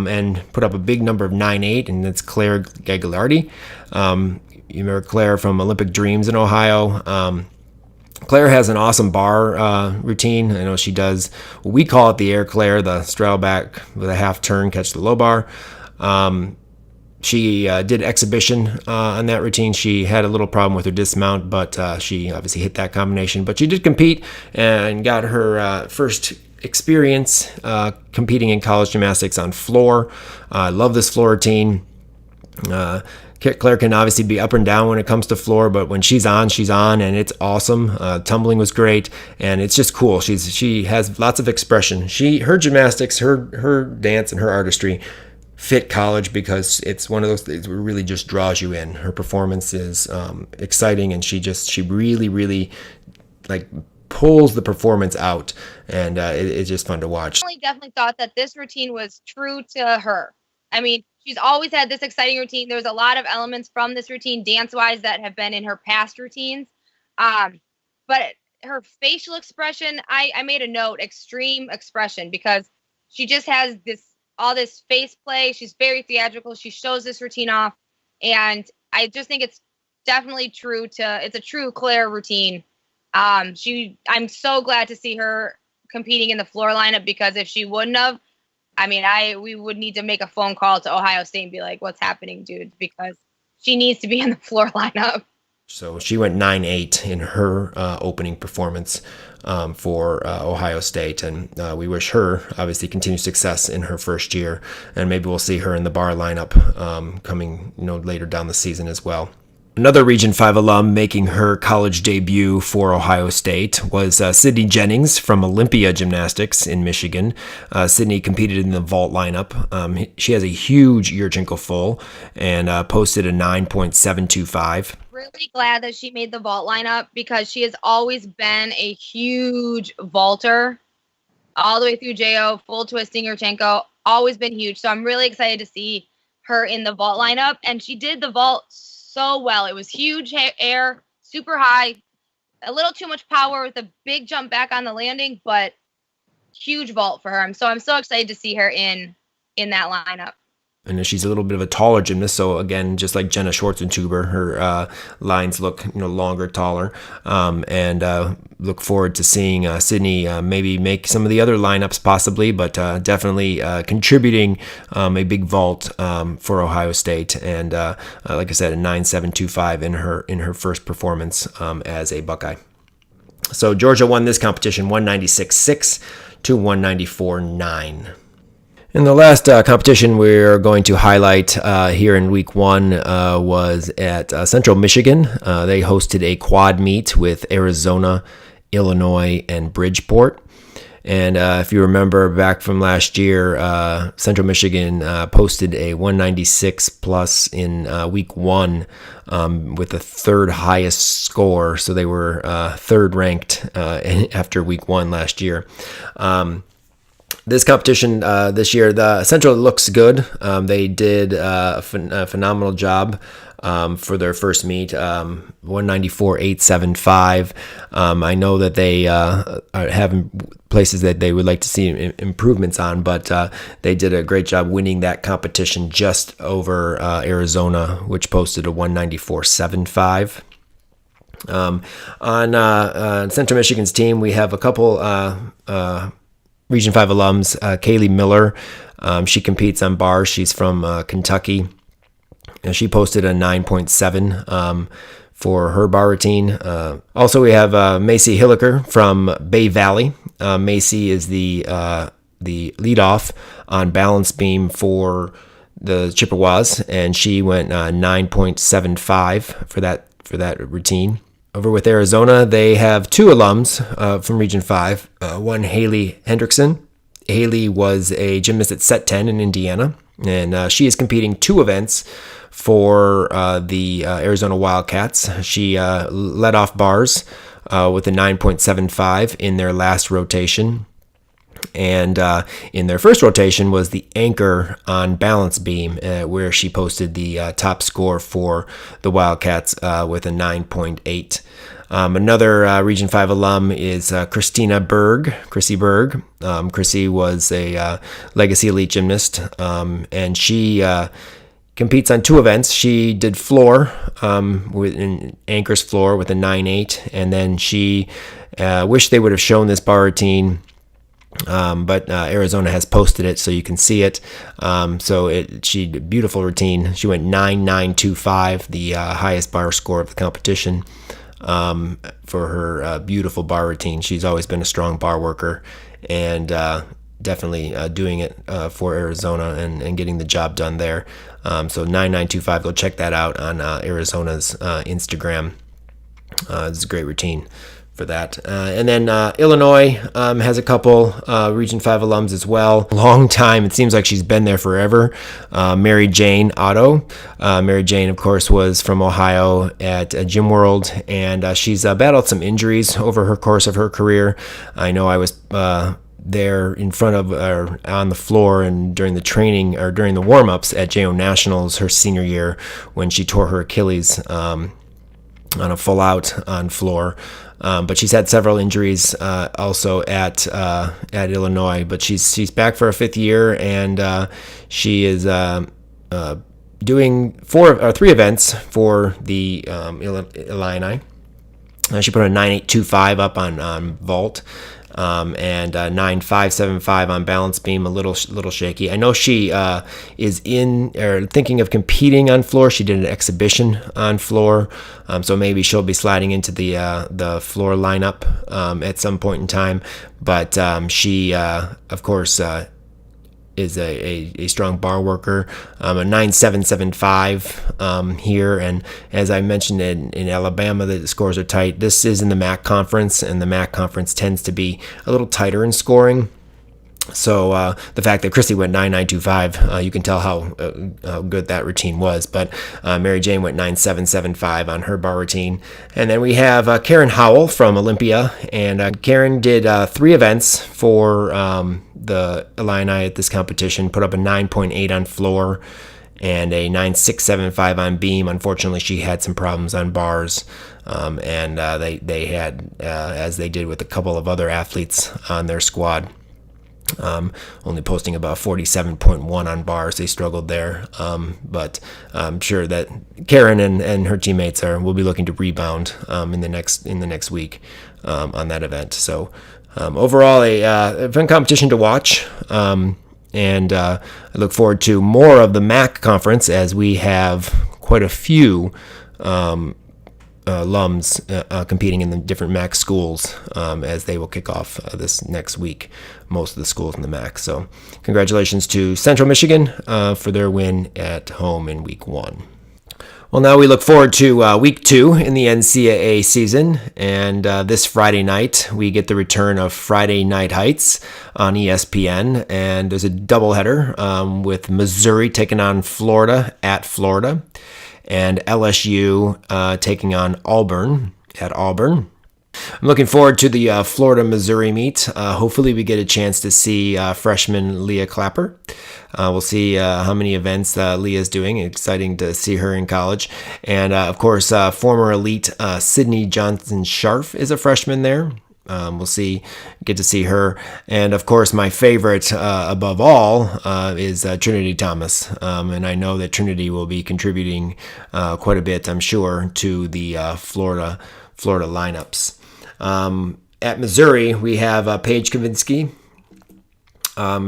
and put up a big number of 9.8, and that's Claire Gagliardi. You remember Claire from Olympic Dreams in Ohio. Claire has an awesome bar routine. I know she does, we call it the Air Claire, the straddle back with a half turn, catch the low bar. She did exhibition on that routine. She had a little problem with her dismount, but she obviously hit that combination. But she did compete and got her first experience competing in college gymnastics on floor. I love this floor routine. Claire can obviously be up and down when it comes to floor, but when she's on, and it's awesome. Tumbling was great, and it's just cool. She has lots of expression. Her gymnastics, her dance, and her artistry fit college because it's one of those things that really just draws you in. Her performance is exciting, and she really, really pulls the performance out, and it's just fun to watch. I definitely thought that this routine was true to her. I mean, she's always had this exciting routine. There's a lot of elements from this routine, dance-wise, that have been in her past routines. But her facial expression, I made a note, extreme expression, because she just has all this face play. She's very theatrical. She shows this routine off. And I just think it's definitely it's a true Claire routine. I'm so glad to see her competing in the floor lineup, because if she wouldn't have, we would need to make a phone call to Ohio State and be like, what's happening, dude? Because she needs to be in the floor lineup. So she went 9.8 in her opening performance for Ohio State, and we wish her obviously continued success in her first year, and maybe we'll see her in the bar lineup coming later down the season as well. Another Region 5 alum making her college debut for Ohio State was Sydney Jennings from Olympia Gymnastics in Michigan. Sydney competed in the vault lineup. She has a huge Yurchenko full and posted a 9.725. Really glad that she made the vault lineup because she has always been a huge vaulter all the way through JO, full twisting Yurchenko, always been huge. So I'm really excited to see her in the vault lineup. And she did the vault so well. It was huge air, super high, a little too much power with a big jump back on the landing, but huge vault for her. I'm so excited to see her in that lineup. And she's a little bit of a taller gymnast, so again, just like Jenna Schwartzendruber, her lines look longer, taller, and look forward to seeing Sydney maybe make some of the other lineups possibly, but definitely contributing a big vault for Ohio State, and like I said, a 9.725 in her first performance as a Buckeye. So Georgia won this competition 196.6 to 194.9. And the last competition we're going to highlight here in week 1 was at Central Michigan. They hosted a quad meet with Arizona, Illinois, and Bridgeport. And if you remember back from last year, Central Michigan posted a 196 plus in week 1 with the third highest score. So they were third ranked after week 1 last year. This competition this year, the Central looks good. They did a phenomenal job for their first meet, 194.875. I know that they are having places that they would like to see improvements on, but they did a great job winning that competition just over Arizona, which posted a 194.75. On Central Michigan's team, we have a couple Region 5 alums, Kaylee Miller. She competes on bars. She's from Kentucky. And she posted a 9.7 for her bar routine. Also, we have Macy Hilliker from Bay Valley. Macy is the leadoff on balance beam for the Chippewas, and she went 9.75 for that routine. Over with Arizona, they have 2 alums from Region 5. One, Haley Hendrickson. Haley was a gymnast at Set 10 in Indiana, and she is competing 2 events for the Arizona Wildcats. She led off bars with a 9.75 in their last rotation. And in their first rotation was the anchor on balance beam, where she posted the top score for the Wildcats with a 9.8. Another Region 5 alum is Chrissy Berg. Chrissy was a Legacy Elite gymnast, and she competes on 2 events. She did floor with an anchor's floor with a 9.8, and then she wished they would have shown this bar routine. But Arizona has posted it so you can see it. She did a beautiful routine. She went 9.925, the highest bar score of the competition, for her beautiful bar routine. She's always been a strong bar worker, and definitely doing it for Arizona and getting the job done there. So 9.925, go check that out on Arizona's Instagram. It's a great routine for that. And then Illinois has a couple Region 5 alums as well. Long time. It seems like she's been there forever. Mary Jane Otto. Mary Jane, of course, was from Ohio at Gym World, and she's battled some injuries over her course of her career. I know I was there in front of or on the floor and during the training or during the warm-ups at JO Nationals her senior year when she tore her Achilles on a full out on floor. But she's had several injuries also at Illinois. But she's back for a 5th year, and she is doing 3 events for the Illini. She put a 9.825 up on vault. and 9.575 on balance beam, a little shaky. I know she is thinking of competing on floor. She did an exhibition on floor, so maybe she'll be sliding into the floor lineup at some point in time. But she, of course, is a strong bar worker, a 9.775 here. And as I mentioned in Alabama, the scores are tight. This is in the MAC conference, and the MAC conference tends to be a little tighter in scoring. So the fact that Chrissy went 9.925, you can tell how good that routine was. But Mary Jane went 9.775 on her bar routine. And then we have Karen Howell from Olympia. And Karen did 3 events for the Illini at this competition, put up a 9.8 on floor and a 9.675 on beam. Unfortunately, she had some problems on bars. And they had, as they did with a couple of other athletes on their squad, only posting about 47.1 on bars. They struggled there, but I'm sure that Karen and her teammates will be looking to rebound in the next week on that event. So overall, a fun competition to watch, and I look forward to more of the MAC conference as we have quite a few alums competing in the different MAC schools as they will kick off this next week, most of the schools in the MAC. So congratulations to Central Michigan for their win at home in week 1. Well, now we look forward to week 2 in the NCAA season, and this Friday night we get the return of Friday Night Heights on ESPN, and there's a doubleheader with Missouri taking on Florida at Florida, and LSU taking on Auburn at Auburn. I'm looking forward to the Florida-Missouri meet. Hopefully we get a chance to see freshman Leah Clapper. We'll see how many events Leah's doing. Exciting to see her in college. And, of course, former elite Sydney Johnson-Scharf is a freshman there. We'll get to see her. And, of course, my favorite above all is Trinity Thomas. And I know that Trinity will be contributing quite a bit, I'm sure, to the Florida lineups. At Missouri, we have Paige Kavinsky.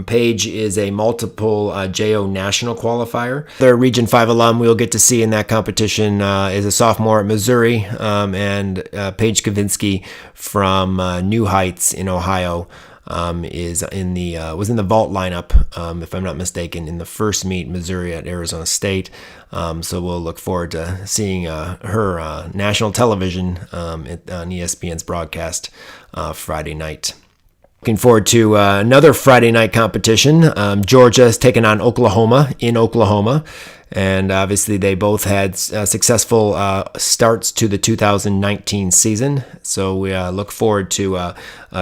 Paige is a multiple JO national qualifier. Their Region 5 alum we'll get to see in that competition is a sophomore at Missouri, and Paige Kavinsky from New Heights in Ohio was in the vault lineup, if I'm not mistaken, in the first meet, Missouri at Arizona State. So we'll look forward to seeing her national television on ESPN's broadcast Friday night. Looking forward to another Friday night competition. Georgia is taking on Oklahoma in Oklahoma. And obviously they both had successful starts to the 2019 season. So we look forward to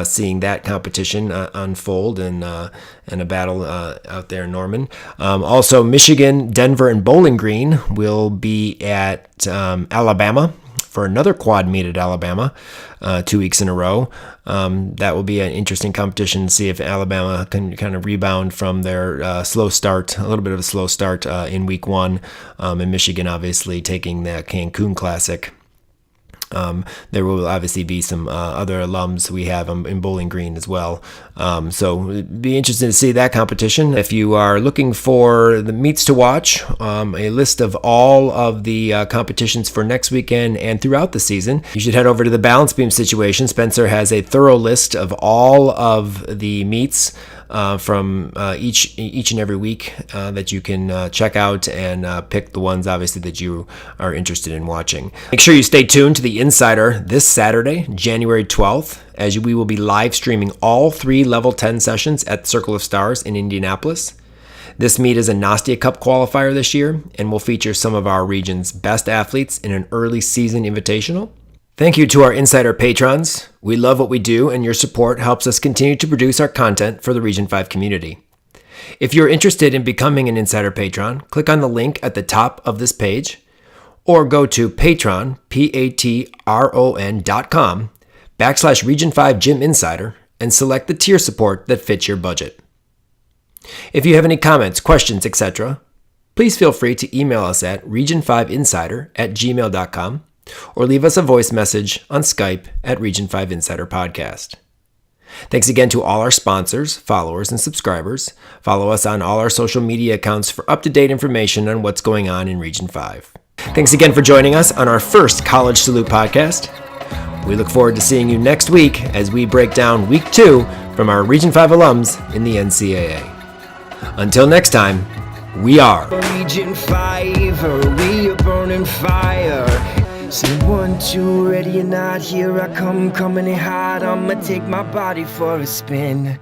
seeing that competition unfold and a battle out there in Norman. Also, Michigan, Denver, and Bowling Green will be at Alabama for another quad meet at Alabama 2 weeks in a row. That will be an interesting competition to see if Alabama can kind of rebound from their slow start, a little bit of a slow start in week 1. And Michigan obviously taking the Cancun Classic. There will obviously be some other alums we have in Bowling Green as well. So it'd be interesting to see that competition. If you are looking for the meets to watch, a list of all of the competitions for next weekend and throughout the season, you should head over to the Balance Beam Situation. Spencer has a thorough list of all of the meets from each and every week that you can check out and pick the ones obviously that you are interested in watching. Make sure you stay tuned to the Insider this Saturday, January 12th, as we will be live streaming all 3 Level 10 sessions at Circle of Stars in Indianapolis. This meet is a Nastia Cup qualifier this year and will feature some of our region's best athletes in an early season invitational. Thank you to our Insider patrons. We love what we do, and your support helps us continue to produce our content for the Region 5 community. If you're interested in becoming an Insider patron, click on the link at the top of this page, or go to patron.com/Region 5 Gym Insider and select the tier support that fits your budget. If you have any comments, questions, etc., please feel free to email us at region5insider@gmail.com or leave us a voice message on Skype at Region 5 Insider Podcast. Thanks again to all our sponsors, followers, and subscribers. Follow us on all our social media accounts for up-to-date information on what's going on in Region 5. Thanks again for joining us on our first College Salute podcast. We look forward to seeing you next week as we break down Week 2 from our Region 5 alums in the NCAA. Until next time, we are Region 5, we are burning fire. Say 1, 2, ready or not, here I come, coming in hot. I'ma take my body for a spin.